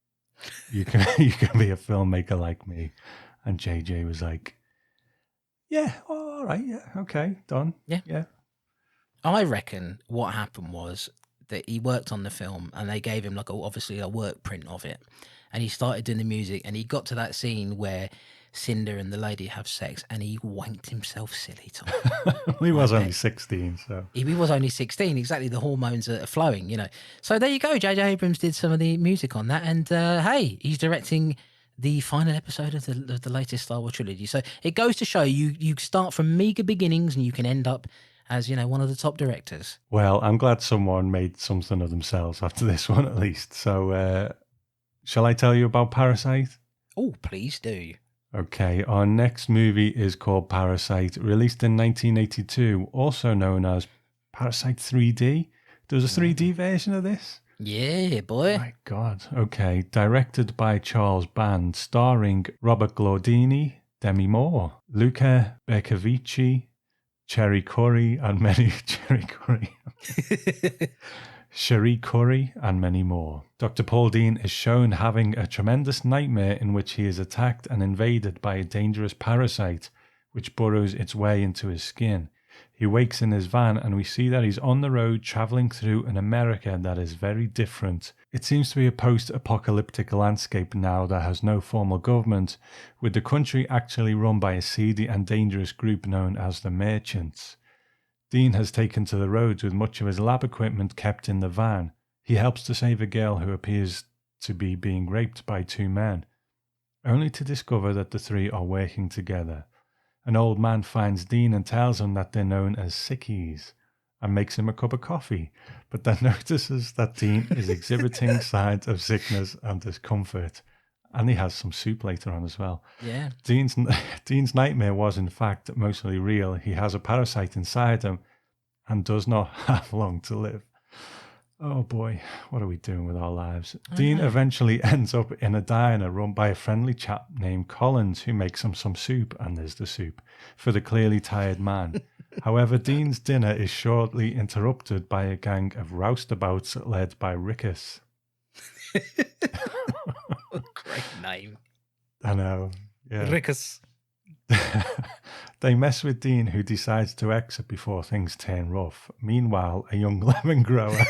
you can be a filmmaker like me? And JJ was like, yeah, all right, yeah, okay, Don. Yeah. I reckon what happened was that he worked on the film and they gave him obviously a work print of it, and he started doing the music and he got to that scene where Cinder and the lady have sex and he wanked himself silly, Tom. He was only 16, so. He was only 16, exactly. The hormones are flowing, So there you go. J.J. Abrams did some of the music on that, and hey, he's directing the final episode of the latest Star Wars trilogy. So it goes to show you start from meager beginnings and you can end up as, one of the top directors. Well, I'm glad someone made something of themselves after this one, at least. So, shall I tell you about Parasite? Oh, please do. Okay, our next movie is called Parasite, released in 1982, also known as Parasite 3D. There was a 3D version of this? Yeah, boy. Oh my God. Okay, directed by Charles Band, starring Robert Glaudini, Demi Moore, Luca Bercovici, Cherry Curry, and many Cherry Curry. Cherie Curry, and many more. Dr. Paul Dean is shown having a tremendous nightmare in which he is attacked and invaded by a dangerous parasite which burrows its way into his skin. He wakes in his van and we see that he's on the road travelling through an America that is very different. It seems to be a post-apocalyptic landscape now that has no formal government, with the country actually run by a seedy and dangerous group known as the Merchants. Dean has taken to the roads with much of his lab equipment kept in the van. He helps to save a girl who appears to be being raped by two men, only to discover that the three are working together. An old man finds Dean and tells him that they're known as sickies and makes him a cup of coffee, but then notices that Dean is exhibiting signs of sickness and discomfort. And he has some soup later on as well. Yeah. Dean's nightmare was in fact mostly real. He has a parasite inside him and does not have long to live. Oh boy, what are we doing with our lives? Dean eventually ends up in a diner run by a friendly chap named Collins who makes him some soup, and there's the soup, for the clearly tired man. However, Dean's dinner is shortly interrupted by a gang of roustabouts led by Rickus. Great name. I know. Yeah. Rickus. They mess with Dean, who decides to exit before things turn rough. Meanwhile, a young lemon grower,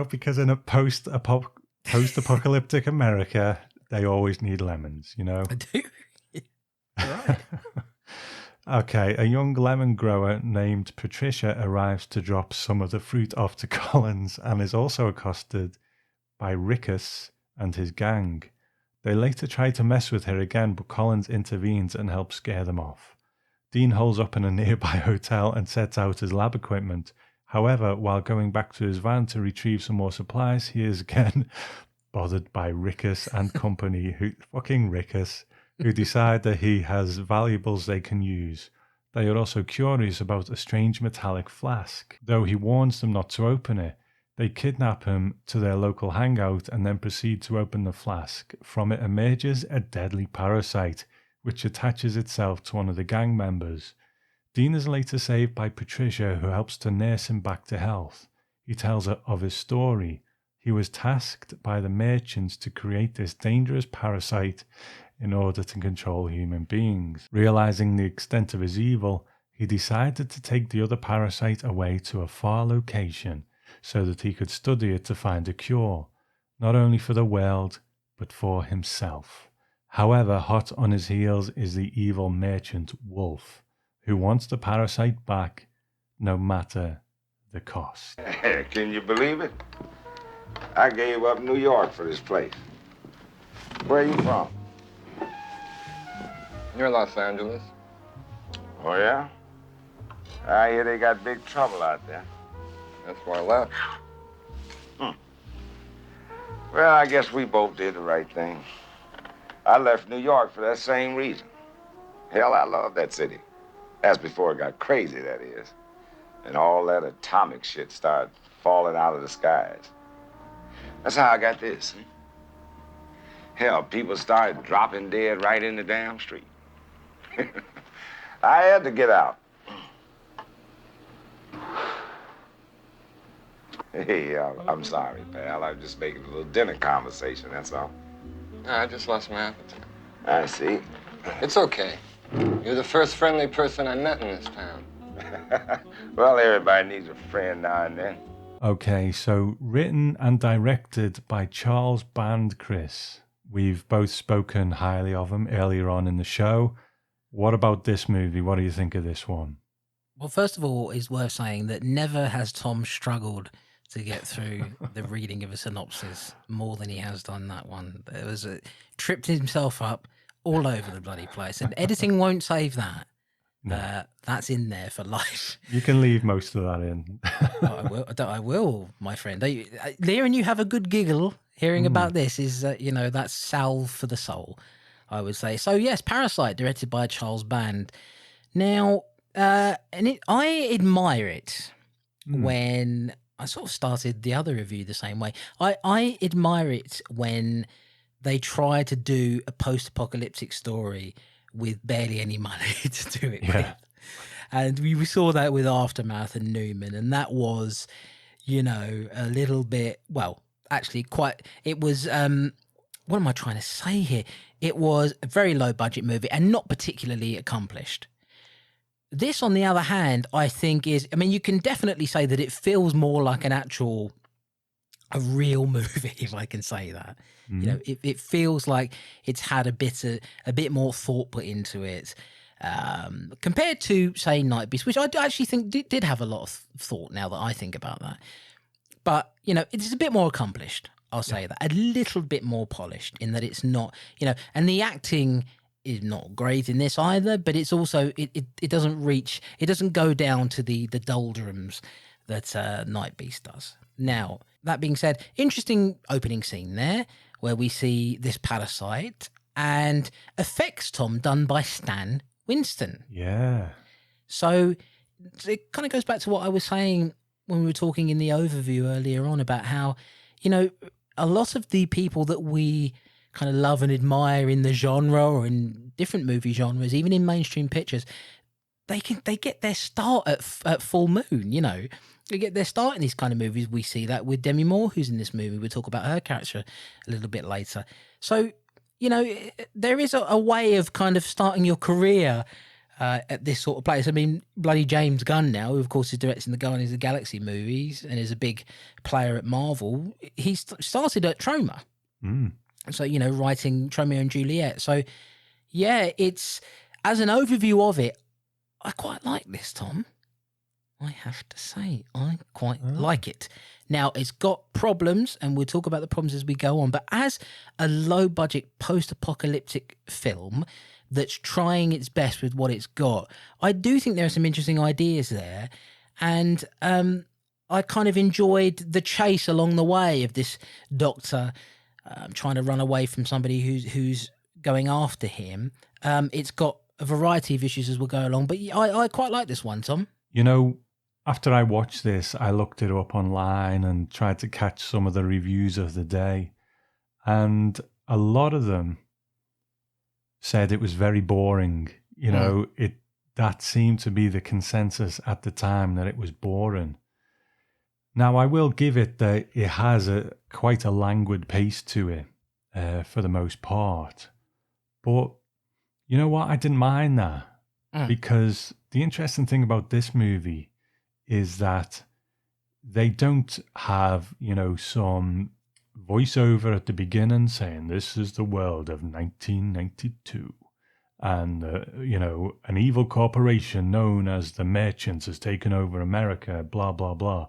because in a post-apocalyptic America, they always need lemons, I do. Right. Okay, a young lemon grower named Patricia arrives to drop some of the fruit off to Collins and is also accosted by Rickus and his gang. They later try to mess with her again, but Collins intervenes and helps scare them off. Dean holds up in a nearby hotel and sets out his lab equipment. However, while going back to his van to retrieve some more supplies, he is again bothered by Rickus and company, who decide that he has valuables they can use. They are also curious about a strange metallic flask, though he warns them not to open it. They kidnap him to their local hangout and then proceed to open the flask. From it emerges a deadly parasite, which attaches itself to one of the gang members. Dean is later saved by Patricia, who helps to nurse him back to health. He tells her of his story. He was tasked by the Merchants to create this dangerous parasite in order to control human beings. Realizing the extent of his evil, he decided to take the other parasite away to a far location, so that he could study it to find a cure, not only for the world, but for himself. However, hot on his heels is the evil merchant Wolf, who wants the parasite back, no matter the cost. Can you believe it? I gave up New York for this place. Where are you from? You're Los Angeles. Oh, yeah? I hear they got big trouble out there. That's why I left. Well, I guess we both did the right thing. I left New York for that same reason. Hell, I love that city. That's before it got crazy, that is. And all that atomic shit started falling out of the skies. That's how I got this. Hell, people started dropping dead right in the damn street. I had to get out. Hey, I'm sorry, pal. I'm just making a little dinner conversation, that's all. I just lost my appetite. I see. It's okay. You're the first friendly person I met in this town. Well, everybody needs a friend now and then. Okay, so written and directed by Charles Band Chris. We've both spoken highly of him earlier on in the show. What about this movie? What do you think of this one? Well, first of all, it's worth saying that never has Tom struggled to get through the reading of a synopsis more than he has done that one. There was tripped himself up all over the bloody place, and editing won't save that. No. That's in there for life. You can leave most of that in. I will, my friend. Leon, you have a good giggle hearing about this. Is that's salve for the soul, I would say. So yes, Parasite, directed by Charles Band. Now, I admire it when I sort of started the other review the same way. I admire it when they try to do a post-apocalyptic story with barely any money to do it with. And we saw that with Aftermath and Newman, and that was, a little bit, well, actually it was, what am I trying to say here? It was a very low budget movie and not particularly accomplished. This, on the other hand, I think you can definitely say that it feels more like a real movie, if I can say that. It feels like it's had a bit more thought put into it, compared to, say, Nightbeast, which I actually think did have a lot of thought, now that I think about that. But, it's a bit more accomplished, I'll say that. A little bit more polished, in that it's not, and the acting is not great in this either, but it's also, it doesn't go down to the doldrums that Nightbeast does. Now, that being said, interesting opening scene there, where we see this parasite and effects, Tom, done by Stan Winston. Yeah. So it kind of goes back to what I was saying when we were talking in the overview earlier on about how, a lot of the people that we kind of love and admire in the genre or in different movie genres, even in mainstream pictures, they get their start at Full Moon, They get their start in these kind of movies. We see that with Demi Moore, who's in this movie. We'll talk about her character a little bit later. So, there is a way of kind of starting your career at this sort of place. I mean, bloody James Gunn now, who of course is directing the Guardians of the Galaxy movies and is a big player at Marvel, he started at Troma. So, writing Romeo and Juliet. So, yeah, it's, as an overview of it, I quite like this, Tom. I have to say, I quite like it. Now, it's got problems, and we'll talk about the problems as we go on, but as a low-budget post-apocalyptic film that's trying its best with what it's got, I do think there are some interesting ideas there, and I kind of enjoyed the chase along the way of this doctor trying to run away from somebody who's going after him. It's got a variety of issues as we'll go along, but I quite like this one, Tom. After I watched this, I looked it up online and tried to catch some of the reviews of the day. And a lot of them said it was very boring. That seemed to be the consensus at the time, that it was boring. Now, I will give it that it has quite a languid pace to it for the most part. But you know what? I didn't mind that because the interesting thing about this movie is that they don't have, some voiceover at the beginning saying this is the world of 1992 and, an evil corporation known as the Merchants has taken over America, blah, blah, blah.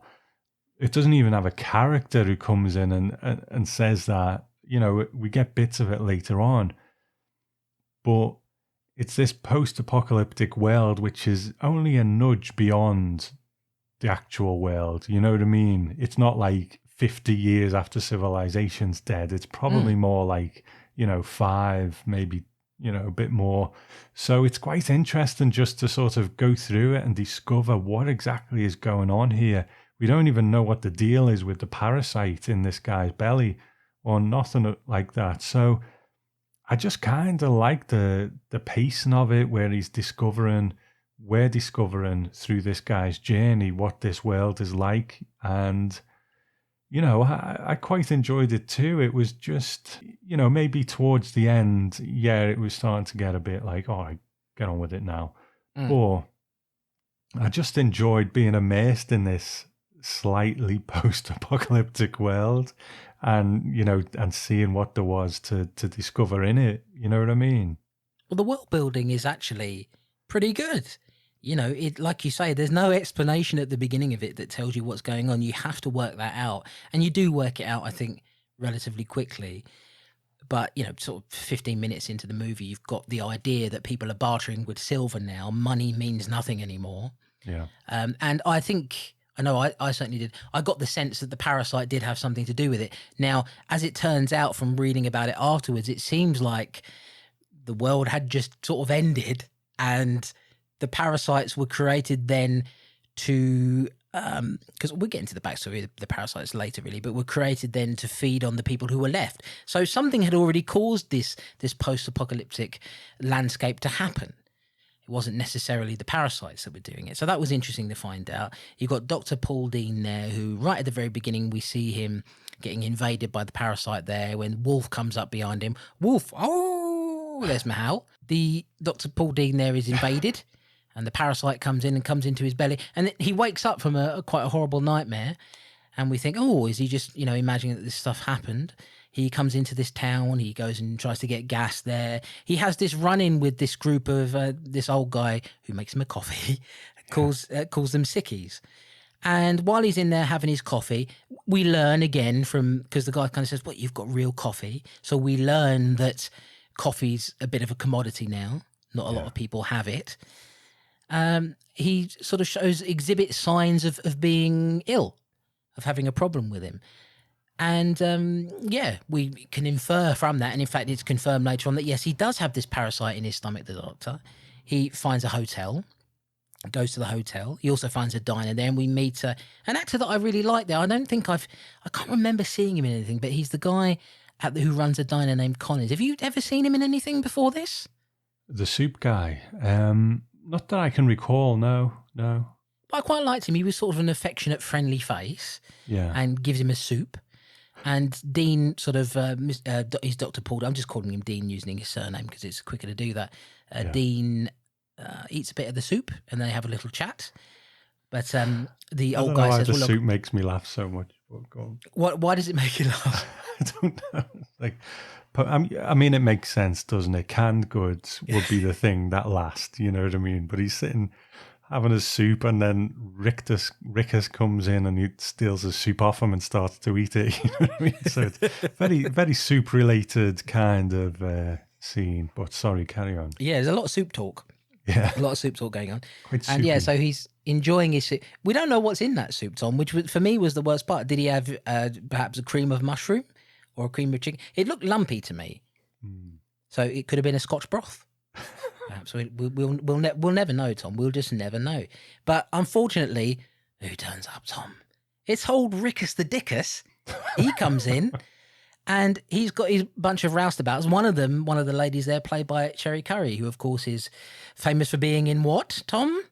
It doesn't even have a character who comes in and says that. We get bits of it later on. But it's this post-apocalyptic world which is only a nudge beyond the actual world, you know what I mean? It's not like 50 years after civilization's dead. It's probably more like, 5, maybe, a bit more. So it's quite interesting just to sort of go through it and discover what exactly is going on here. We don't even know what the deal is with the parasite in this guy's belly or nothing like that. So I just kind of like the pacing of it, where we're discovering through this guy's journey what this world is like. And, I quite enjoyed it too. It was just, maybe towards the end, it was starting to get a bit like, oh, I get on with it now. Or I just enjoyed being immersed in this slightly post-apocalyptic world and, and seeing what there was to discover in it. You know what I mean? Well, the world building is actually pretty good. It, like you say, there's no explanation at the beginning of it that tells you what's going on. You have to work that out. And you do work it out, I think, relatively quickly. But, sort of 15 minutes into the movie, you've got the idea that people are bartering with silver now. Money means nothing anymore. Yeah. And I think, I certainly did. I got the sense that the parasite did have something to do with it. Now, as it turns out from reading about it afterwards, it seems like the world had just sort of ended and the parasites were created then to, because we'll get into the backstory of the parasites later really, but were created then to feed on the people who were left. So something had already caused this post-apocalyptic landscape to happen. It wasn't necessarily the parasites that were doing it. So that was interesting to find out. You've got Dr. Paul Dean there, who right at the very beginning, we see him getting invaded by the parasite there when Wolf comes up behind him. Wolf, oh, there's Mahal. The Dr. Paul Dean there is invaded and the parasite comes in and comes into his belly. And he wakes up from quite a horrible nightmare. And we think, oh, is he just, imagining that this stuff happened? He comes into this town. He goes and tries to get gas there. He has this run-in with this group of this old guy who makes him a coffee, calls them sickies. And while he's in there having his coffee, we learn again because the guy kind of says, well, you've got real coffee. So we learn that coffee's a bit of a commodity now. Not a lot of people have it. He sort of exhibits signs of being ill, of having a problem with him. And, we can infer from that. And in fact, it's confirmed later on that, yes, he does have this parasite in his stomach, the doctor. He finds a hotel, goes to the hotel. He also finds a diner there, and we meet an actor that I really like there. I can't remember seeing him in anything, but he's the guy who runs a diner named Connors. Have you ever seen him in anything before this? The soup guy. Not that I can recall, no. I quite liked him. He was sort of an affectionate, friendly face. Yeah. And gives him a soup. And Dean sort of, he's Dr. Paul, I'm just calling him Dean using his surname because it's quicker to do that. Dean eats a bit of the soup and they have a little chat. But the old guy says, the soup makes me laugh so much. Why does it make you laugh? I don't know. I mean, it makes sense, doesn't it? Canned goods would be the thing that lasts, you know what I mean? But he's sitting having his soup, and then Rickus comes in and he steals his soup off him and starts to eat it. You know what I mean? So it's very, very soup-related kind of scene. But sorry, carry on. Yeah, there's a lot of soup talk. Yeah. A lot of soup talk going on. Quite soupy. And so he's enjoying his soup. We don't know what's in that soup, Tom, which for me was the worst part. Did he have perhaps a cream of mushroom or a cream of chicken? It looked lumpy to me. So it could have been a Scotch broth. Perhaps we'll never know, Tom. We'll just never know. But unfortunately, who turns up, Tom? It's old Rickus the Dickus. He comes in, and he's got his bunch of roustabouts. One of the ladies there, played by Cherry Curry, who of course is famous for being in what, Tom?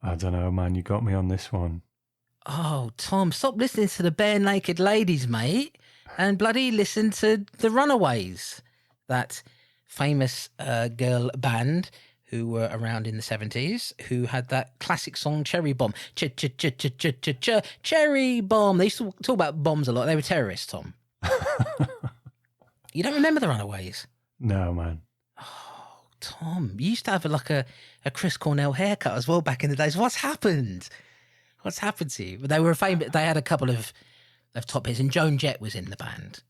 I don't know, man. You got me on this one. Oh, Tom, stop listening to the Bare Naked Ladies, mate, and bloody listen to the Runaways, that famous girl band who were around in the 70s, who had that classic song Cherry Bomb. Cherry Bomb. They used to talk about bombs a lot. They were terrorists, Tom. You don't remember the Runaways? No, man. Oh, Tom, you used to have a Chris Cornell haircut as well back in the days. What's happened? What's happened to you? They were famous. They had a couple of top hits, and Joan Jett was in the band.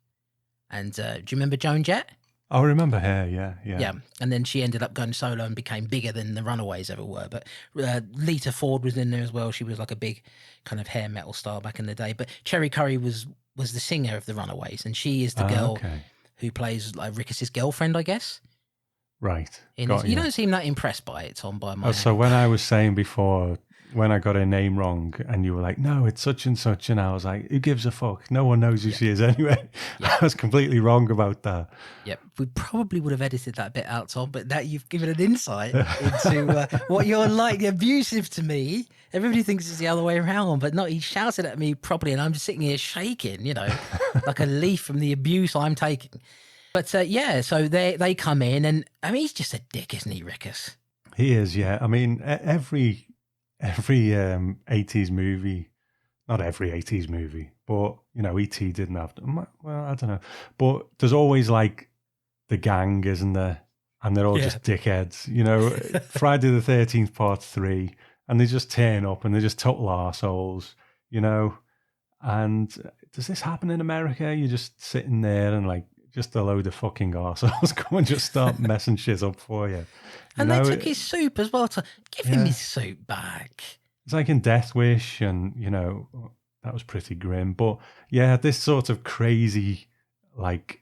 And do you remember Joan Jett? I remember her, yeah. Yeah, and then she ended up going solo and became bigger than the Runaways ever were. But Lita Ford was in there as well. She was like a big kind of hair metal star back in the day. But Cherry Curry was the singer of the Runaways, and she is the girl who plays like Rickus's girlfriend, I guess. Right. You don't seem that impressed by it, Tom, by my... So when I was saying before, when I got her name wrong, and you were like, no, it's such and such, and I was like, who gives a fuck? No one knows who she is anyway. I was completely wrong about that. Yep. We probably would have edited that bit out, Tom, but now you've given an insight into what you're like, abusive to me. Everybody thinks it's the other way around, but no, he shouted at me properly, and I'm just sitting here shaking, like a leaf from the abuse I'm taking. But so they come in, and I mean, he's just a dick, isn't he, Rickus? He is, yeah. I mean, every 80s movie, not every 80s movie, but E.T. didn't have them. Well, I don't know, but there's always like the gang, isn't there? And they're all just dickheads. Friday the 13th Part 3, and they just turn up and they're just total arseholes. And does this happen in America? You're just sitting there and like just a load of fucking arseholes come and just start messing shit up for you. And they took his soup as well. To give him his soup back. It's like in Death Wish, and that was pretty grim. But yeah, this sort of crazy, like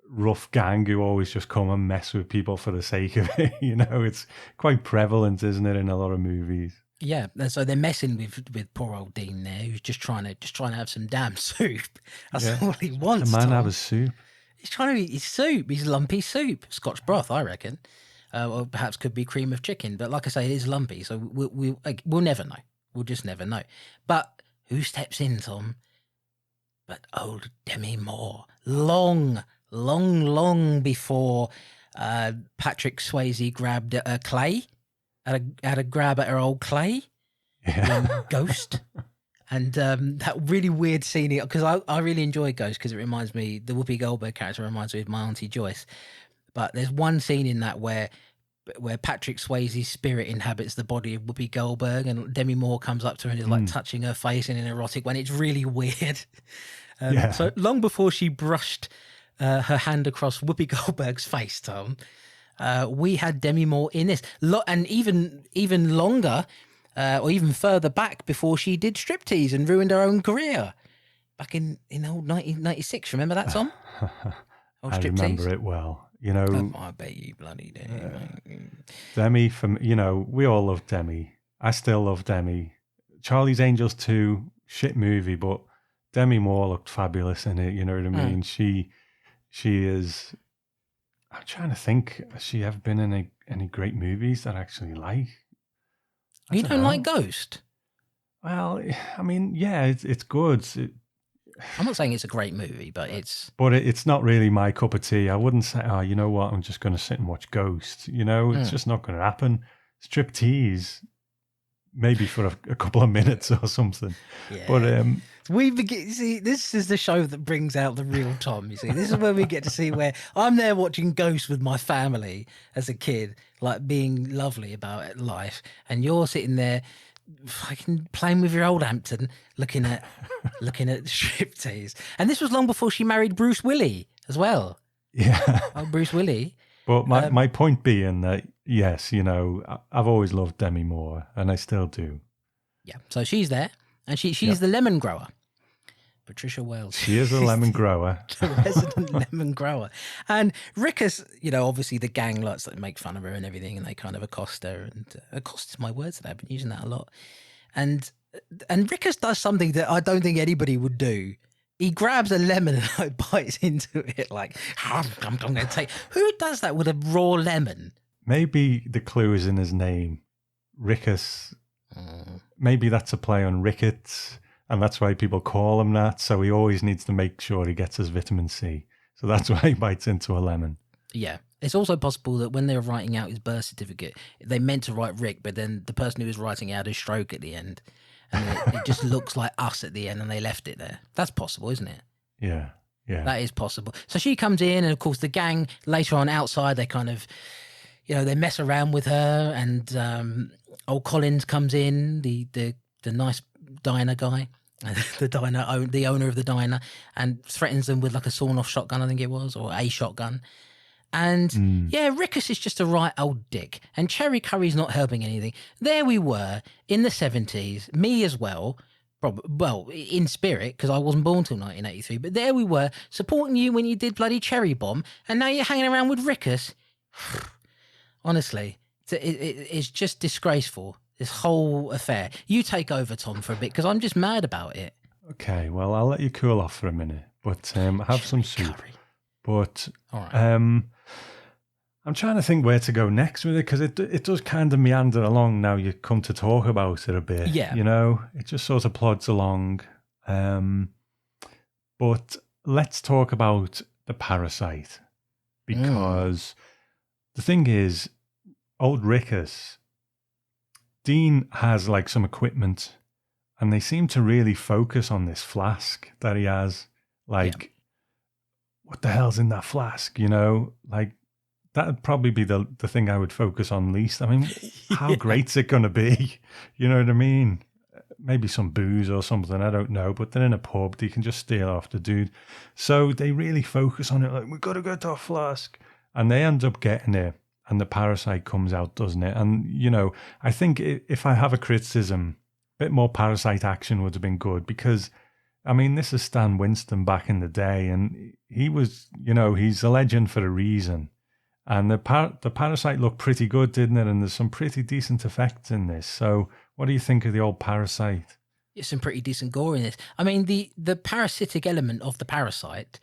rough gang who always just come and mess with people for the sake of it. It's quite prevalent, isn't it, in a lot of movies? Yeah, and so they're messing with poor old Dean there, who's just trying to have some damn soup. That's all he wants. The man have his soup. He's trying to eat his soup, his lumpy soup, Scotch broth, I reckon. or perhaps could be cream of chicken. But like I say, it is lumpy, so we'll never know. We'll just never know. But who steps in, Tom? But old Demi Moore. Long before Patrick Swayze grabbed Clay, had a grab at her old Clay, Ghost. And that really weird scene, because I really enjoy Ghost because it reminds me, the Whoopi Goldberg character reminds me of my Auntie Joyce. But there's one scene in that where Patrick Swayze's spirit inhabits the body of Whoopi Goldberg, and Demi Moore comes up to her and is like touching her face in an erotic way. It's really weird. So long before she brushed her hand across Whoopi Goldberg's face, Tom, we had Demi Moore in this. And even longer, or even further back, before she did striptease and ruined her own career. Back in old 1996. Remember that, Tom? I remember it well. You know, oh, I bet you bloody do. Demi, we all love Demi. I still love Demi. Charlie's Angels 2, shit movie, but Demi Moore looked fabulous in it. You know what I mean? She is. I'm trying to think. Has she ever been in any great movies that I actually like? You don't like Ghost? Well, I mean, yeah, it's good. I'm not saying it's a great movie, but it's... But it's not really my cup of tea. I wouldn't say, oh, you know what, I'm just going to sit and watch Ghost. You know, it's just not going to happen. Striptease, maybe for a couple of minutes or something. Yeah. But see, this is the show that brings out the real Tom, you see. This is where we get to see where I'm there watching Ghost with my family as a kid, like being lovely about life, and you're sitting there fucking playing with your old Hampton, looking at striptease. And this was long before she married Bruce Willis as well. Yeah. Oh, Bruce Willis. But my point being that, yes, you know, I've always loved Demi Moore, and I still do. Yeah. So she's there, and she's the lemon grower. Patricia Wales. She is a lemon grower. The resident lemon grower. And Rickus, you know, obviously the gang likes to make fun of her and everything, and they kind of accost her. And accost is my word today. I've been using that a lot. And Rickus does something that I don't think anybody would do. He grabs a lemon and like bites into it like, I'm going to take... Who does that with a raw lemon? Maybe the clue is in his name. Rickus. Maybe that's a play on rickets. And that's why people call him that. So he always needs to make sure he gets his vitamin C. So that's why he bites into a lemon. Yeah. It's also possible that when they were writing out his birth certificate, they meant to write Rick, but then the person who was writing out his stroke at the end. And it just looks like us at the end, and they left it there. That's possible, isn't it? Yeah. Yeah. That is possible. So she comes in, and of course the gang later on outside, they kind of, you know, they mess around with her, and old Collins comes in, the nice diner guy. The owner of the diner, and threatens them with like a sawn-off shotgun, I think it was, or a shotgun. And yeah, Rickus is just a right old dick, and Cherry Curry's not helping anything. There we were in the 70s, me as well, well, in spirit, because I wasn't born till 1983, but there we were, supporting you when you did bloody Cherry Bomb, and now you're hanging around with Rickus. Honestly, it's just disgraceful. This whole affair. You take over, Tom, for a bit, because I'm just mad about it. Okay, well, I'll let you cool off for a minute, but have some soup. Curry. But All right. I'm trying to think where to go next with it, because it does kind of meander along now you come to talk about it a bit. Yeah. You know, it just sort of plods along. But let's talk about the Parasite, because the thing is, old Rickus, Dean has like some equipment, and they seem to really focus on this flask that he has. Like, what the hell's in that flask? You know, like that would probably be the thing I would focus on least. I mean, how great's it going to be? You know what I mean? Maybe some booze or something, I don't know. But then in a pub, you can just steal off the dude. So they really focus on it. Like, we've got to get that flask. And they end up getting it. And the Parasite comes out, doesn't it? And, you know, I think if I have a criticism, a bit more Parasite action would have been good, because, I mean, this is Stan Winston back in the day, and he was, you know, he's a legend for a reason. And the Parasite looked pretty good, didn't it? And there's some pretty decent effects in this. So what do you think of the old Parasite? It's some pretty decent gore in this. I mean, the parasitic element of the Parasite,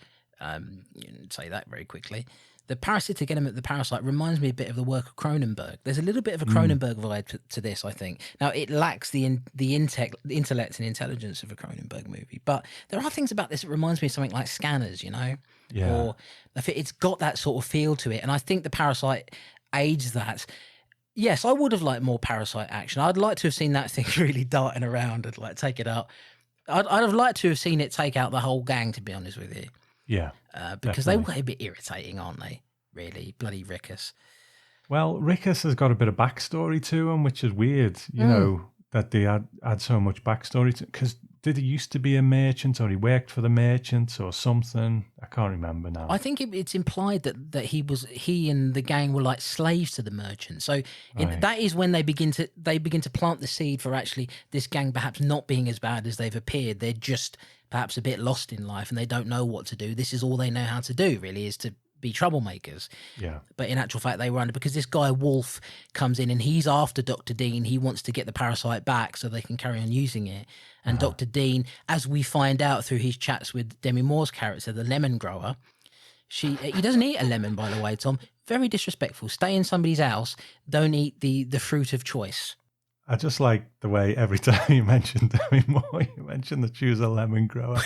say that very quickly, the parasitic element of the parasite reminds me a bit of the work of Cronenberg. There's a little bit of a Cronenberg vibe to this, I think. Now, it lacks the intellect and intelligence of a Cronenberg movie, but there are things about this that reminds me of something like Scanners, you know? Yeah. Or it's got that sort of feel to it, and I think the parasite aids that. Yes, I would have liked more parasite action. I'd like to have seen that thing really darting around and like take it out. I'd have liked to have seen it take out the whole gang, to be honest with you. Yeah. Because definitely. they were a bit irritating, aren't they? Really, bloody Rickus. Well, Rickus has got a bit of backstory to him, which is weird, you know, that they had so much backstory to, because did he used to be a merchant or he worked for the merchants or something? I can't remember now. I think it's implied that he and the gang were like slaves to the merchant. So that is when they begin to plant the seed for actually this gang perhaps not being as bad as they've appeared. They're just perhaps a bit lost in life and they don't know what to do. This is all they know how to do, really, is to be troublemakers. Yeah. But in actual fact, they were under, because this guy Wolf comes in and he's after Dr. Dean. He wants to get the parasite back so they can carry on using it. And Dr. Dean, as we find out through his chats with Demi Moore's character, the lemon grower, he doesn't eat a lemon, by the way, Tom. Very disrespectful. Stay in somebody's house. Don't eat the fruit of choice. I just like the way every time you mention Demi Moore, you mention that she was a lemon grower.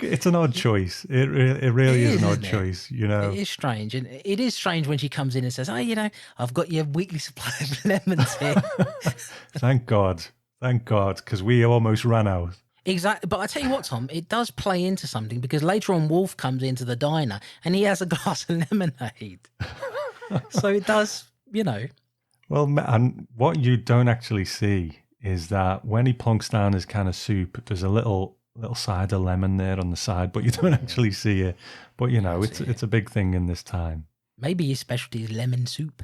It's an odd choice. It really is an odd choice, you know. It is strange. And it is strange when she comes in and says, oh, you know, I've got your weekly supply of lemons here. Thank God, because we almost ran out. Exactly. But I tell you what, Tom, it does play into something, because later on Wolf comes into the diner and he has a glass of lemonade. So it does, you know. Well, and what you don't actually see is that when he plonks down his can of soup, there's a little side of lemon there on the side, but you don't actually see it. But, you know, it's a big thing in this time. Maybe his specialty is lemon soup.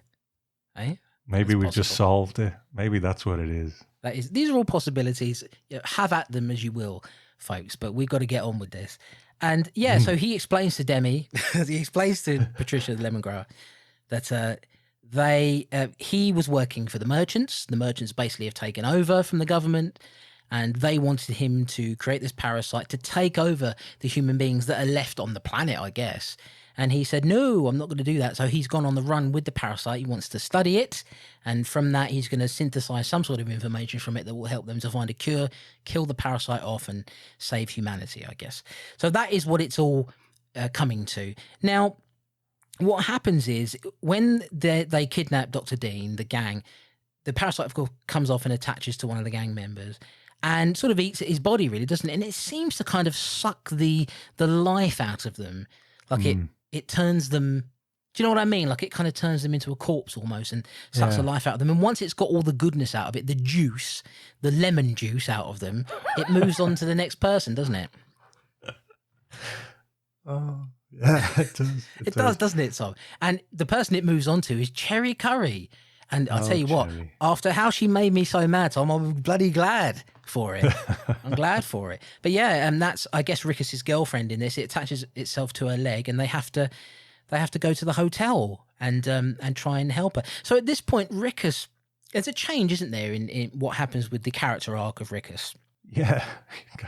Eh? Maybe we've just solved it. Maybe that's what it is. These are all possibilities. Have at them as you will, folks, but we've got to get on with this. And yeah, so he explains to Demi, he explains to Patricia, the lemon grower, that he was working for the merchants. The merchants basically have taken over from the government, and they wanted him to create this parasite to take over the human beings that are left on the planet, I guess. And he said, no, I'm not going to do that. So he's gone on the run with the parasite. He wants to study it. And from that, he's going to synthesize some sort of information from it that will help them to find a cure, kill the parasite off, and save humanity, I guess. So that is what it's all coming to. Now, what happens is when they kidnap Dr. Dean, the gang, the parasite, of course, comes off and attaches to one of the gang members and sort of eats his body, really, doesn't it? And it seems to kind of suck the life out of them. Like it turns them, do you know what I mean? Like it kind of turns them into a corpse almost and sucks the life out of them. And once it's got all the goodness out of it, the juice, the lemon juice out of them, it moves on to the next person, doesn't it? Oh. Yeah, it does. It does, doesn't it, Tom? And the person it moves on to is Cherry Curry. And I'll tell you what, after how she made me so mad, Tom, I'm bloody glad for it. I'm glad for it. But yeah, and that's, I guess, Rickus's girlfriend in this. It attaches itself to her leg, and they have to go to the hotel and try and help her. So at this point, Rickus, there's a change, isn't there, in what happens with the character arc of Rickus? Yeah,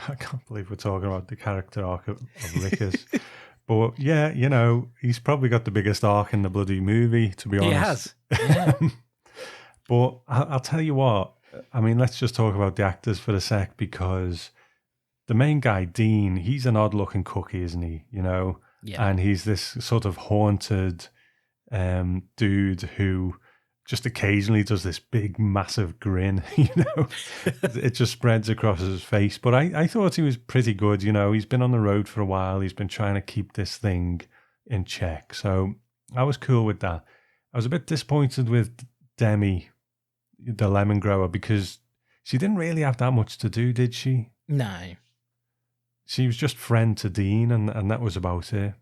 I can't believe we're talking about the character arc of Rickus. But yeah, you know, he's probably got the biggest arc in the bloody movie, to be honest. He has. Yeah. But I'll tell you what, I mean, let's just talk about the actors for a sec, because the main guy, Dean, he's an odd looking cookie, isn't he? You know? Yeah. And he's this sort of haunted dude who just occasionally does this big, massive grin, you know? It just spreads across his face. But I thought he was pretty good, you know? He's been on the road for a while. He's been trying to keep this thing in check. So I was cool with that. I was a bit disappointed with Demi, the lemon grower, because she didn't really have that much to do, did she? No. She was just friend to Dean, and that was about it.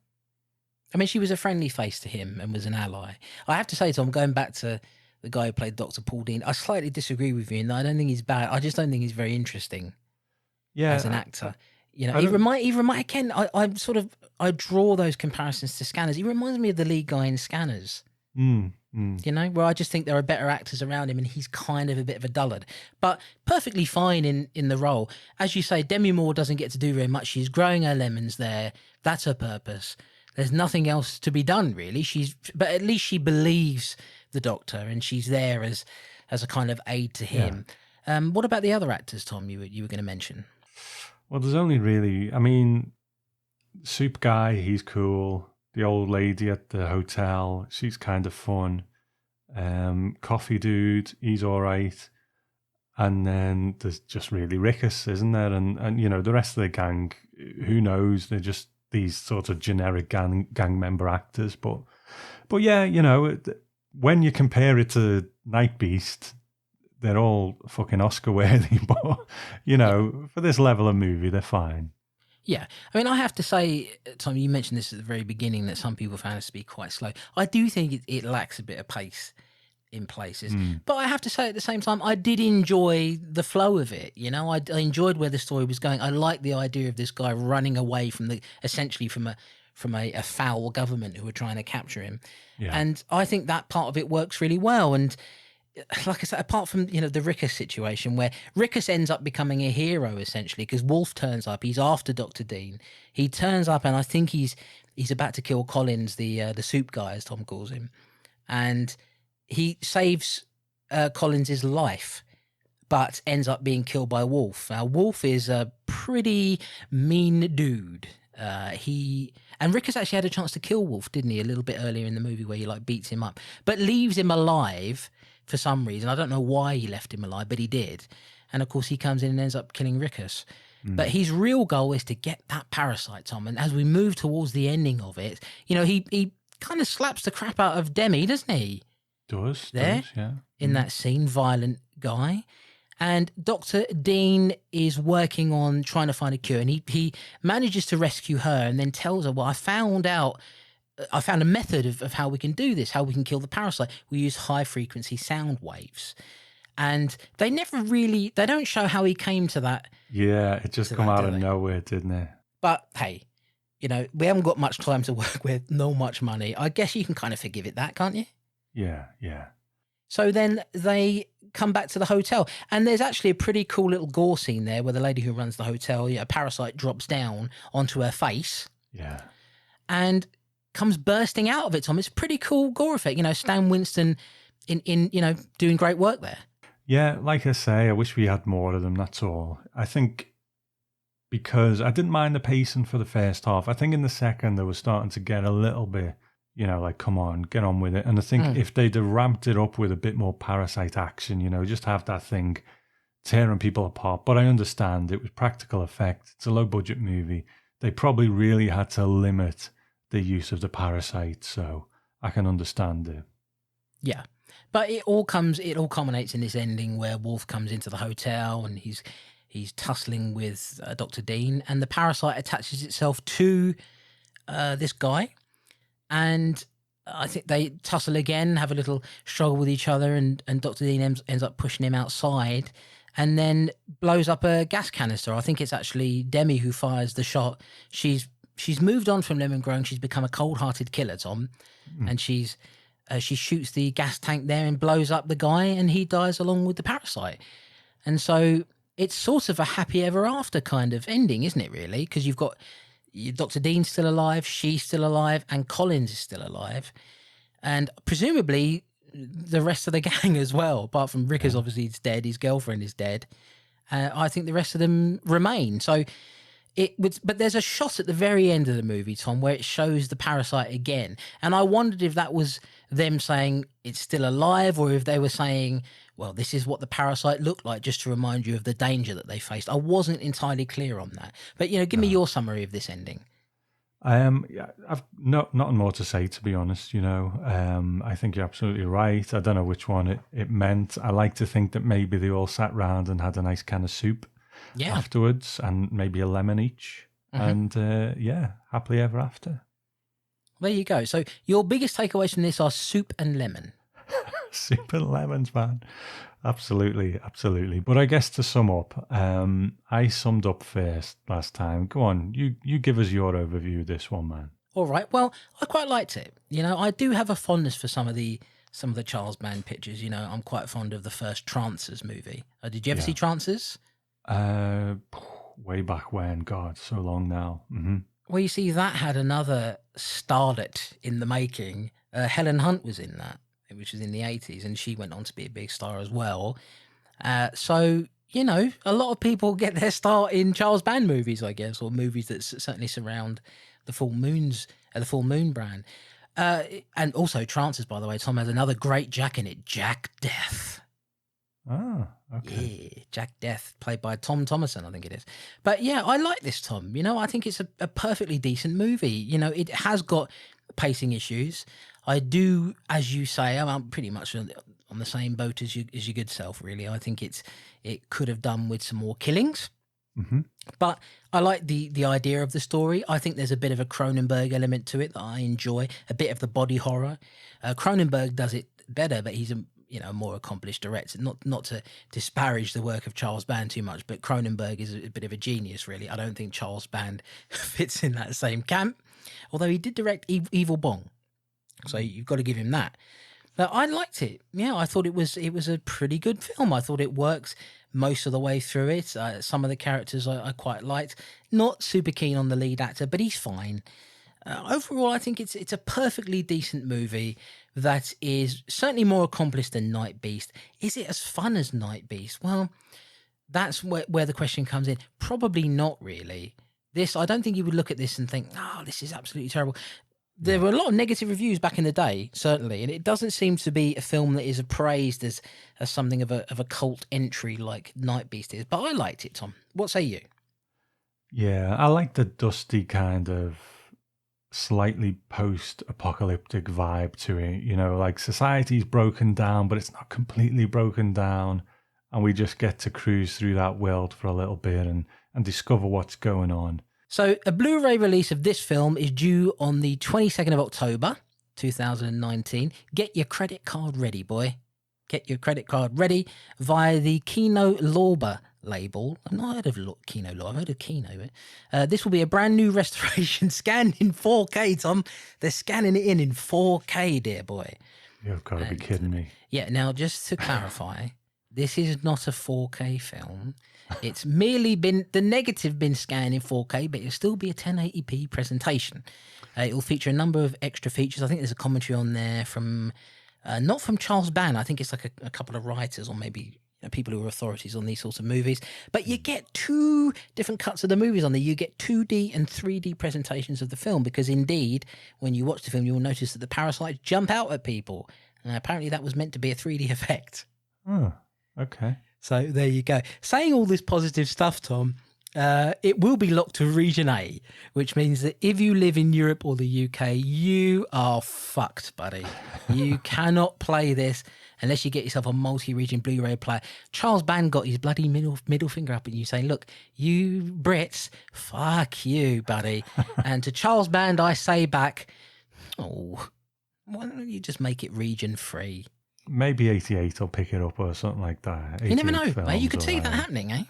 I mean, she was a friendly face to him and was an ally. I have to say, Tom, going back to the guy who played Dr. Paul Dean, I slightly disagree with you in that I don't think he's bad. I just don't think he's very interesting as an actor. You know, he remind again, I draw those comparisons to Scanners. He reminds me of the lead guy in Scanners. You know, where I just think there are better actors around him and he's kind of a bit of a dullard, but perfectly fine in the role. As you say, Demi Moore doesn't get to do very much. She's growing her lemons there. That's her purpose. There's nothing else to be done, really. But at least she believes the Doctor, and she's there as a kind of aid to him. What about the other actors, Tom? You were going to mention. Well, there's only really, I mean, Soup Guy, he's cool. The old lady at the hotel, she's kind of fun. Coffee Dude, he's all right. And then there's just really Rickus, isn't there? And you know, the rest of the gang, who knows? They're just these sort of generic gang member actors. But yeah, you know, when you compare it to Nightbeast, they're all fucking Oscar worthy. But you know, for this level of movie, they're fine. Yeah, I mean, I have to say, Tom, you mentioned this at the very beginning that some people found it to be quite slow. I do think it lacks a bit of pace in places, but I have to say at the same time, I did enjoy the flow of it. You know, I enjoyed where the story was going. I liked the idea of this guy running away from essentially from a foul government who were trying to capture him, and I think that part of it works really well. And like I said, apart from, you know, the Rickus situation where Rickus ends up becoming a hero essentially because Wolf turns up, he's after Dr. Dean. He turns up and I think he's about to kill Collins, the soup guy, as Tom calls him, and he saves Collins's life, but ends up being killed by Wolf. Now, Wolf is a pretty mean dude. And Rickus actually had a chance to kill Wolf, didn't he? A little bit earlier in the movie where he like beats him up, but leaves him alive for some reason. I don't know why he left him alive, but he did. And of course, he comes in and ends up killing Rickus. But his real goal is to get that parasite, Tom. And as we move towards the ending of it, you know, he kind of slaps the crap out of Demi, doesn't he? Does, yeah. In that scene, violent guy. And Dr. Dean is working on trying to find a cure. And he manages to rescue her and then tells her, well, I found a method of how we can do this, how we can kill the parasite. We use high-frequency sound waves. And they don't show how he came to that. Yeah, it just come out of nowhere, didn't it? But, hey, you know, we haven't got much time to work with, not much money. I guess you can kind of forgive it that, can't you? Yeah. So then they come back to the hotel. And there's actually a pretty cool little gore scene there where the lady who runs the hotel, a parasite drops down onto her face. Yeah. And comes bursting out of it, Tom. It's a pretty cool gore effect. You know, Stan Winston in you know, doing great work there. Yeah, like I say, I wish we had more of them, that's all. I think because I didn't mind the pacing for the first half. I think in the second they were starting to get a little bit, you know, like, come on, get on with it. And I think if they'd have ramped it up with a bit more parasite action, you know, just have that thing tearing people apart. But I understand it was practical effect. It's a low budget movie. They probably really had to limit the use of the parasite, so I can understand it. Yeah, but it all culminates in this ending where Wolf comes into the hotel and he's tussling with Dr. Dean, and the parasite attaches itself to this guy, and I think they tussle again, have a little struggle with each other, and Dr. Dean ends up pushing him outside and then blows up a gas canister. I think it's actually Demi who fires the shot. She's moved on from Lemon Grove. She's become a cold-hearted killer, Tom, and she shoots the gas tank there and blows up the guy, and he dies along with the parasite. And so it's sort of a happy ever after kind of ending, isn't it, really? Because you've got Dr. Dean's still alive, she's still alive, and Collins is still alive. And presumably the rest of the gang as well, apart from Rickus, obviously, is dead, his girlfriend is dead. I think the rest of them remain. So but there's a shot at the very end of the movie, Tom, where it shows the parasite again. And I wondered if that was them saying it's still alive, or if they were saying, well, this is what the parasite looked like, just to remind you of the danger that they faced. I wasn't entirely clear on that. But, you know, give me your summary of this ending. I've nothing more to say, to be honest. You know, I think you're absolutely right. I don't know which one it meant. I like to think that maybe they all sat round and had a nice can of soup afterwards, and maybe a lemon each. And happily ever after. There you go. So your biggest takeaways from this are soup and lemon. Soup and lemons, man. Absolutely. But I guess to sum up, I summed up first last time. Go on, you give us your overview of this one, man. All right. Well, I quite liked it. You know, I do have a fondness for some of the Charles Band pictures. You know, I'm quite fond of the first Trancers movie. Did you ever see Trancers? Way back when, God, so long now. Mm-hmm. Well, you see, that had another starlet in the making. Helen Hunt was in that, which was in the 80s, and she went on to be a big star as well. So, you know, a lot of people get their start in Charles Band movies, I guess, or movies that certainly surround the Full Moon brand. And also Trancers, by the way. Tom has another great Jack in it, Jack Death. Oh, okay. Yeah, Jack Death, played by Tom Thomason, I think it is. But yeah, I like this, Tom. You know, I think it's a perfectly decent movie. You know, it has got pacing issues. I do, as you say, I'm pretty much on the same boat as your good self, really. I think it could have done with some more killings. Mm-hmm. But I like the idea of the story. I think there's a bit of a Cronenberg element to it that I enjoy, a bit of the body horror. Cronenberg does it better, but he's a more accomplished director. Not to disparage the work of Charles Band too much, but Cronenberg is a bit of a genius, really. I don't think Charles Band fits in that same camp, although he did direct Evil Bong, so you've got to give him that. But I liked it. Yeah, I thought it was a pretty good film. I thought it works most of the way through it. Some of the characters I quite liked. Not super keen on the lead actor, but he's fine. Overall, I think it's a perfectly decent movie that is certainly more accomplished than Nightbeast. Is it as fun as Nightbeast? Well, that's where the question comes in. Probably not really. I don't think you would look at this and think, oh, this is absolutely terrible. There were a lot of negative reviews back in the day, certainly, and it doesn't seem to be a film that is appraised as something of a cult entry like Nightbeast is. But I liked it, Tom. What say you? Yeah, I like the dusty kind of slightly post-apocalyptic vibe to it. You know, like society's broken down, but it's not completely broken down. And we just get to cruise through that world for a little bit and discover what's going on. So a Blu-ray release of this film is due on the 22nd of October, 2019. Get your credit card ready, boy. Get your credit card ready via the Kino Lorber label. I've not heard of Kino Lorber. I've heard of Kino. This will be a brand new restoration scanned in 4K, Tom. They're scanning it in 4K, dear boy. You've got to be kidding me. Yeah, now just to clarify, this is not a 4K film. It's merely the negative been scanned in 4K, but it'll still be a 1080p presentation. It will feature a number of extra features. I think there's a commentary on there from, not from Charles Band. I think it's like a couple of writers or maybe people who are authorities on these sorts of movies. But you get two different cuts of the movies on there. You get 2D and 3D presentations of the film because indeed, when you watch the film, you will notice that the parasites jump out at people. And apparently that was meant to be a 3D effect. Oh, okay. So there you go. Saying all this positive stuff, Tom, it will be locked to Region A, which means that if you live in Europe or the UK, you are fucked, buddy. You cannot play this unless you get yourself a multi-region Blu-ray player. Charles Band got his bloody middle finger up at you saying, look, you Brits, fuck you, buddy. And to Charles Band, I say back, oh, why don't you just make it region free? Maybe 88 will pick it up or something like that. You never know, mate. You could see that happening, eh?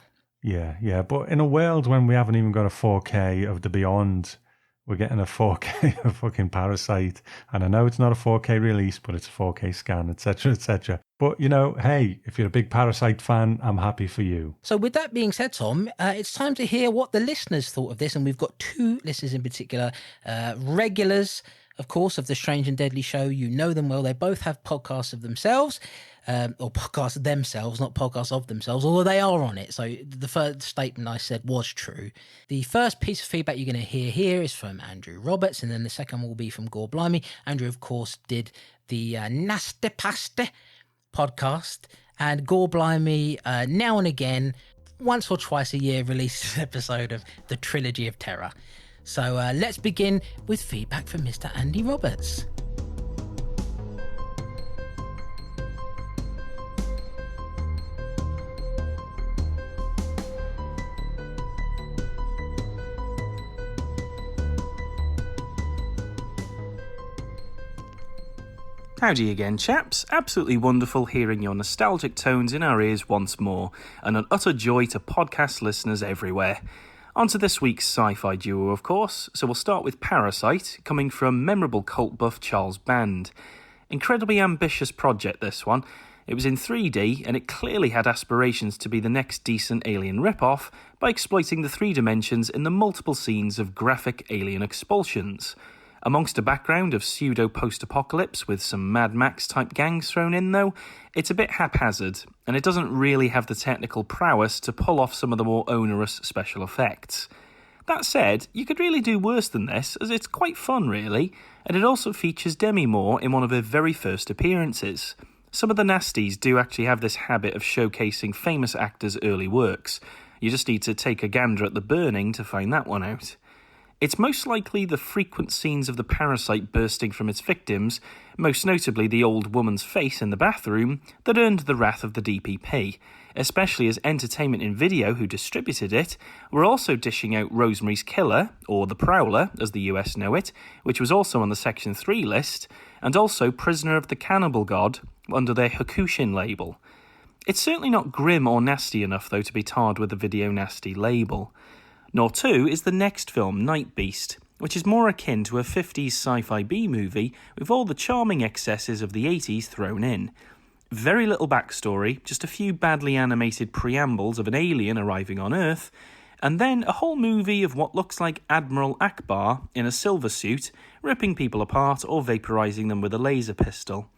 Yeah. But in a world when we haven't even got a 4K of the Beyond, we're getting a 4K of fucking Parasite. And I know it's not a 4K release, but it's a 4K scan, etc., etc. But, you know, hey, if you're a big Parasite fan, I'm happy for you. So with that being said, Tom, it's time to hear what the listeners thought of this. And we've got two listeners in particular, regulars, of course, of the Strange and Deadly Show. You know them well. They both have podcasts of themselves, or podcasts themselves, not podcasts of themselves, although they are on it. So the first statement I said was true. The first piece of feedback you're going to hear here is from Andrew Roberts, and then the second will be from Gore Blimey. Andrew, of course, did the Nasty Pasty podcast, and Gore Blimey, now and again, once or twice a year, releases an episode of the Trilogy of Terror. So let's begin with feedback from Mr. Andy Roberts. Howdy again, chaps. Absolutely wonderful hearing your nostalgic tones in our ears once more, and an utter joy to podcast listeners everywhere. On to this week's sci-fi duo, of course, so we'll start with Parasite, coming from memorable cult buff Charles Band. Incredibly ambitious project, this one. It was in 3D, and it clearly had aspirations to be the next decent Alien rip-off by exploiting the 3 dimensions in the multiple scenes of graphic alien expulsions. Amongst a background of pseudo-post-apocalypse with some Mad Max-type gangs thrown in, though, it's a bit haphazard, and it doesn't really have the technical prowess to pull off some of the more onerous special effects. That said, you could really do worse than this, as it's quite fun, really, and it also features Demi Moore in one of her very first appearances. Some of the nasties do actually have this habit of showcasing famous actors' early works. You just need to take a gander at The Burning to find that one out. It's most likely the frequent scenes of the parasite bursting from its victims, most notably the old woman's face in the bathroom, that earned the wrath of the DPP, especially as Entertainment in Video, who distributed it, were also dishing out Rosemary's Killer, or The Prowler, as the US know it, which was also on the Section 3 list, and also Prisoner of the Cannibal God, under their Hakushin label. It's certainly not grim or nasty enough, though, to be tarred with the Video Nasty label. Nor too is the next film, Nightbeast, which is more akin to a 50s sci-fi B-movie with all the charming excesses of the 80s thrown in. Very little backstory, just a few badly animated preambles of an alien arriving on Earth, and then a whole movie of what looks like Admiral Akbar in a silver suit, ripping people apart or vaporising them with a laser pistol.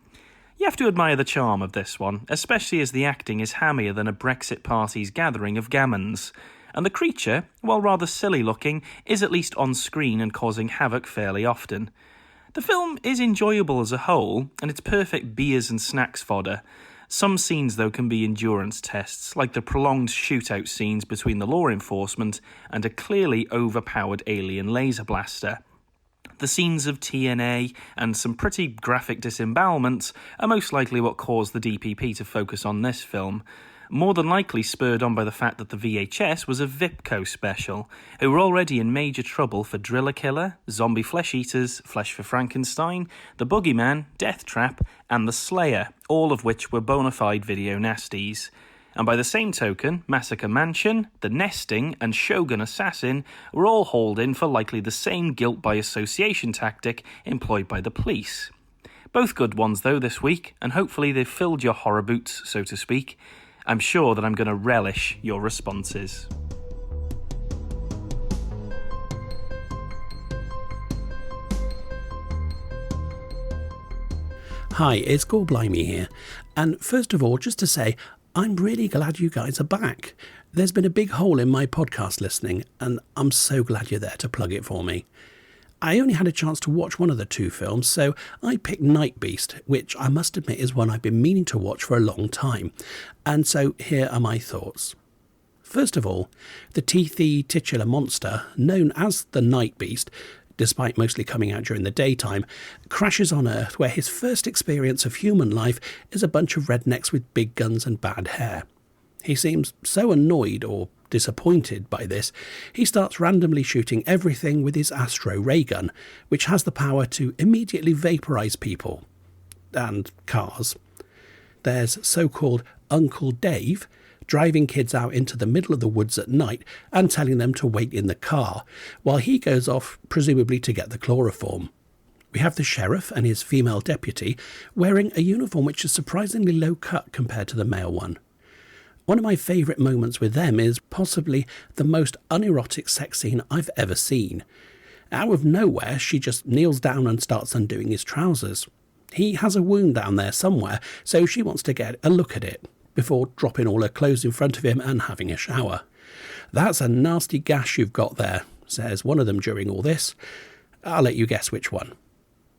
You have to admire the charm of this one, especially as the acting is hammier than a Brexit party's gathering of gammons. And the creature, while rather silly looking, is at least on screen and causing havoc fairly often. The film is enjoyable as a whole, and it's perfect beers and snacks fodder. Some scenes, though, can be endurance tests, like the prolonged shootout scenes between the law enforcement and a clearly overpowered alien laser blaster. The scenes of TNA and some pretty graphic disembowelments are most likely what caused the DPP to focus on this film, more than likely spurred on by the fact that the VHS was a Vipco special, who were already in major trouble for Driller Killer, Zombie Flesh Eaters, Flesh for Frankenstein, The Boogeyman, Death Trap, and The Slayer, all of which were bona fide video nasties. And by the same token, Massacre Mansion, The Nesting, and Shogun Assassin were all hauled in for likely the same guilt by association tactic employed by the police. Both good ones, though, this week, and hopefully they've filled your horror boots, so to speak. I'm sure that I'm going to relish your responses. Hi, it's Gorblimey here. And first of all, just to say, I'm really glad you guys are back. There's been a big hole in my podcast listening, and I'm so glad you're there to plug it for me. I only had a chance to watch one of the 2 films, so I picked Nightbeast, which I must admit is one I've been meaning to watch for a long time. And so here are my thoughts. First of all, the teethy titular monster, known as the Nightbeast, despite mostly coming out during the daytime, crashes on Earth where his first experience of human life is a bunch of rednecks with big guns and bad hair. He seems so annoyed or disappointed by this, he starts randomly shooting everything with his Astro ray gun, which has the power to immediately vaporise people. And cars. There's so-called Uncle Dave, driving kids out into the middle of the woods at night and telling them to wait in the car, while he goes off, presumably to get the chloroform. We have the sheriff and his female deputy wearing a uniform which is surprisingly low cut compared to the male one. One of my favourite moments with them is possibly the most unerotic sex scene I've ever seen. Out of nowhere, she just kneels down and starts undoing his trousers. He has a wound down there somewhere, so she wants to get a look at it, before dropping all her clothes in front of him and having a shower. "That's a nasty gash you've got there," says one of them during all this. I'll let you guess which one.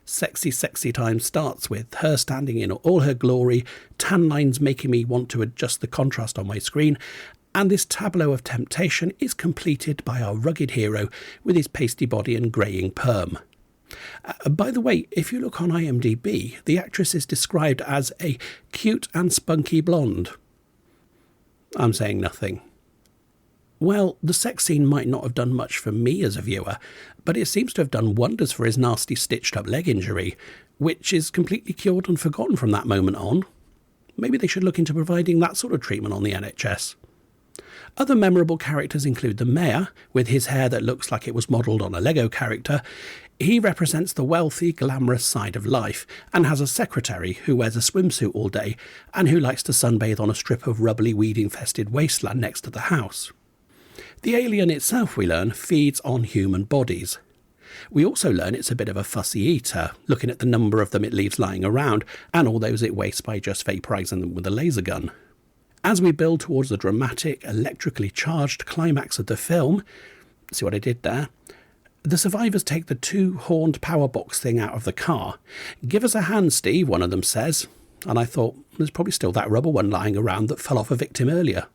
Sexy, sexy time starts with her standing in all her glory, tan lines making me want to adjust the contrast on my screen, and this tableau of temptation is completed by our rugged hero with his pasty body and greying perm. By the way, if you look on IMDb, the actress is described as a cute and spunky blonde. I'm saying nothing. Well, the sex scene might not have done much for me as a viewer, but it seems to have done wonders for his nasty stitched-up leg injury, which is completely cured and forgotten from that moment on. Maybe they should look into providing that sort of treatment on the NHS. Other memorable characters include the mayor, with his hair that looks like it was modelled on a Lego character, He represents the wealthy, glamorous side of life and has a secretary who wears a swimsuit all day and who likes to sunbathe on a strip of rubbly weed-infested wasteland next to the house. The alien itself, we learn, feeds on human bodies. We also learn it's a bit of a fussy eater, looking at the number of them it leaves lying around and all those it wastes by just vaporising them with a laser gun. As we build towards the dramatic, electrically charged climax of the film, see what I did there? The survivors take the 2-horned power box thing out of the car. "Give us a hand, Steve," one of them says. And I thought, there's probably still that rubber one lying around that fell off a victim earlier.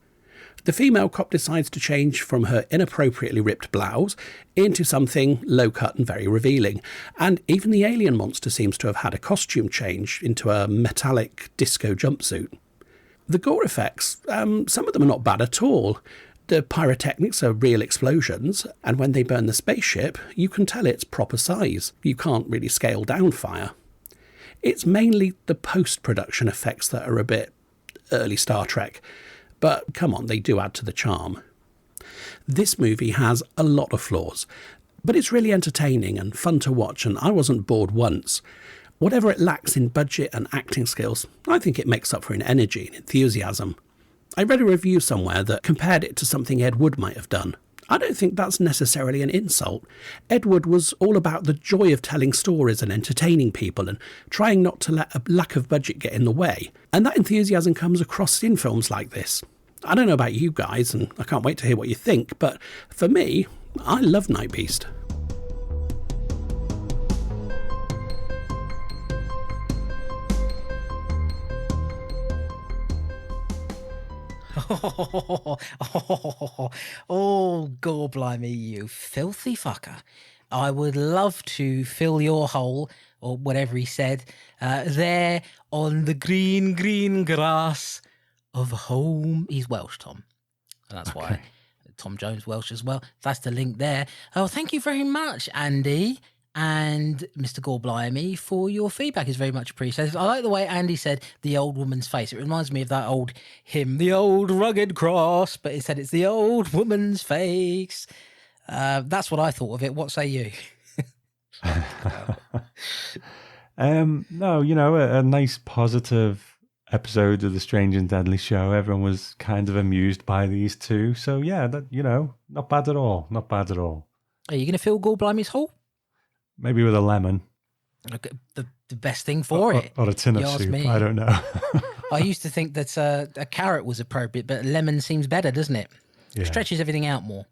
The female cop decides to change from her inappropriately ripped blouse into something low-cut and very revealing. And even the alien monster seems to have had a costume change into a metallic disco jumpsuit. The gore effects, some of them are not bad at all. The pyrotechnics are real explosions, and when they burn the spaceship, you can tell it's proper size. You can't really scale down fire. It's mainly the post-production effects that are a bit early Star Trek, but come on, they do add to the charm. This movie has a lot of flaws, but it's really entertaining and fun to watch, and I wasn't bored once. Whatever it lacks in budget and acting skills, I think it makes up for in energy and enthusiasm. I read a review somewhere that compared it to something Ed Wood might have done. I don't think that's necessarily an insult. Ed Wood was all about the joy of telling stories and entertaining people and trying not to let a lack of budget get in the way. And that enthusiasm comes across in films like this. I don't know about you guys, and I can't wait to hear what you think, but for me, I love Nightbeast. Oh, God blimey, you filthy fucker. I would love to fill your hole, or whatever he said, there on the green, green grass of home. He's Welsh, Tom. And that's why Tom Jones Welsh as well. That's the link there. Oh, thank you very much, Andy and Mr. Gorblimey, for your feedback. Is very much appreciated. I like the way Andy said the old woman's face. It reminds me of that old hymn, the old rugged cross, but he said it's the old woman's face. That's what I thought of it. What say you? No, you know, a nice positive episode of the Strange and Deadly show. Everyone was kind of amused by these two. So yeah, that, you know, not bad at all. Not bad at all. Are you going to fill Gorblimey's hole? Maybe with a lemon. Okay, the best thing for it. Or a tin of soup. Me. I don't know. I used to think that a carrot was appropriate, but lemon seems better, doesn't it? Yeah. Stretches everything out more.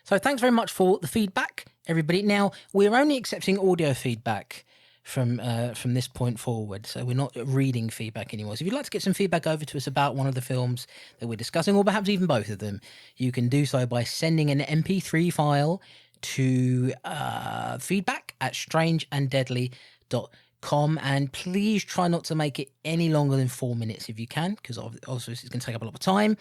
So thanks very much for the feedback, everybody. Now, we're only accepting audio feedback from this point forward, so we're not reading feedback anymore. So if you'd like to get some feedback over to us about one of the films that we're discussing, or perhaps even both of them, you can do so by sending an MP3 file to feedback@strangeanddeadly.com, and please try not to make it any longer than 4 minutes if you can, because obviously it's going to take up a lot of time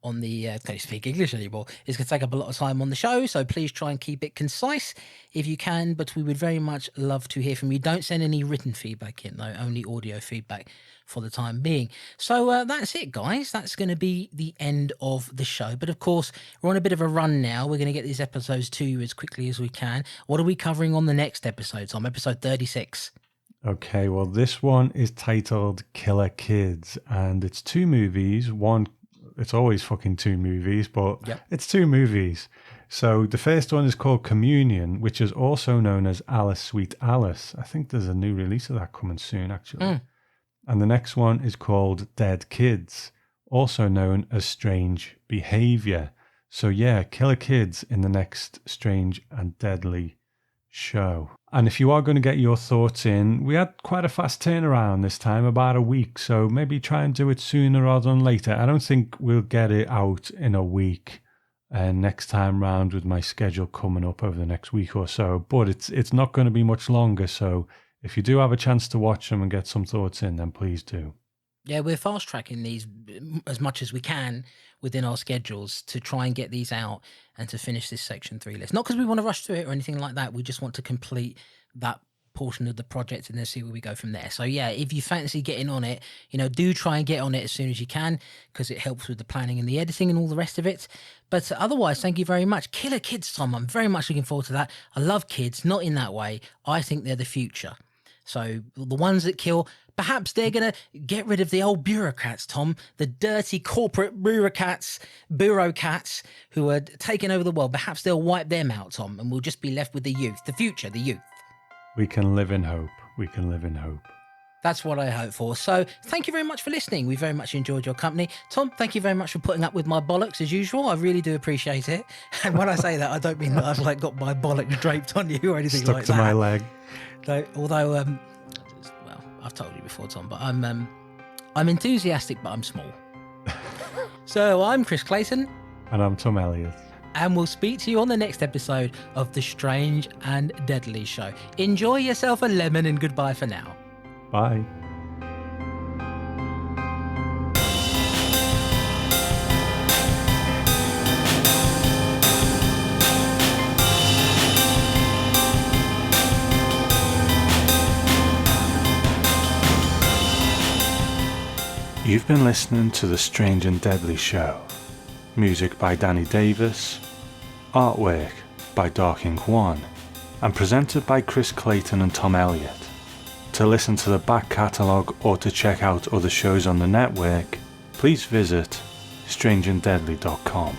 on the can't speak English anymore. It's going to take up a lot of time on the show, so please try and keep it concise if you can, but we would very much love to hear from you. Don't send any written feedback in though, only audio feedback for the time being. So that's it, guys. That's going to be the end of the show. But of course, we're on a bit of a run now. We're going to get these episodes to you as quickly as we can. What are we covering on the next episode, Tom? Episode 36. Okay, well, this one is titled Killer Kids, and it's 2 movies. One, it's always fucking 2 movies, but It's 2 movies. So the first one is called Communion, which is also known as Alice Sweet Alice. I think there's a new release of that coming soon, actually. And the next one is called Dead Kids, also known as Strange Behavior. So yeah, Killer Kids in the next Strange and Deadly show. And if you are going to get your thoughts in, we had quite a fast turnaround this time, about a week. So maybe try and do it sooner rather than later. I don't think we'll get it out in a week next time round with my schedule coming up over the next week or so. But it's not going to be much longer. So if you do have a chance to watch them and get some thoughts in, then please do. Yeah, we're fast tracking these as much as we can within our schedules to try and get these out and to finish this Section 3 list. Not because we want to rush through it or anything like that. We just want to complete that portion of the project and then see where we go from there. So yeah, if you fancy getting on it, do try and get on it as soon as you can, because it helps with the planning and the editing and all the rest of it. But otherwise, thank you very much. Killer kids, Tom. I'm very much looking forward to that. I love kids, not in that way. I think they're the future. So the ones that kill, perhaps they're going to get rid of the old bureaucrats, Tom, the dirty corporate bureaucrats who are taking over the world. Perhaps they'll wipe them out, Tom, and we'll just be left with the youth, the future, the youth. We can live in hope. We can live in hope. That's what I hope for. So thank you very much for listening. We very much enjoyed your company. Tom, thank you very much for putting up with my bollocks as usual. I really do appreciate it. And when I say that, I don't mean that I've got my bollocks draped on you or anything Stuck like to that. my leg. Although, well, I've told you before, Tom, but I'm enthusiastic, but I'm small. So I'm Chris Clayton. And I'm Tom Elliott. And we'll speak to you on the next episode of The Strange and Deadly Show. Enjoy yourself a lemon and goodbye for now. Bye. You've been listening to The Strange and Deadly Show. Music by Danny Davis, artwork by Darking One, and presented by Chris Clayton and Tom Elliott. To listen to the back catalogue or to check out other shows on the network, please visit strangeanddeadly.com.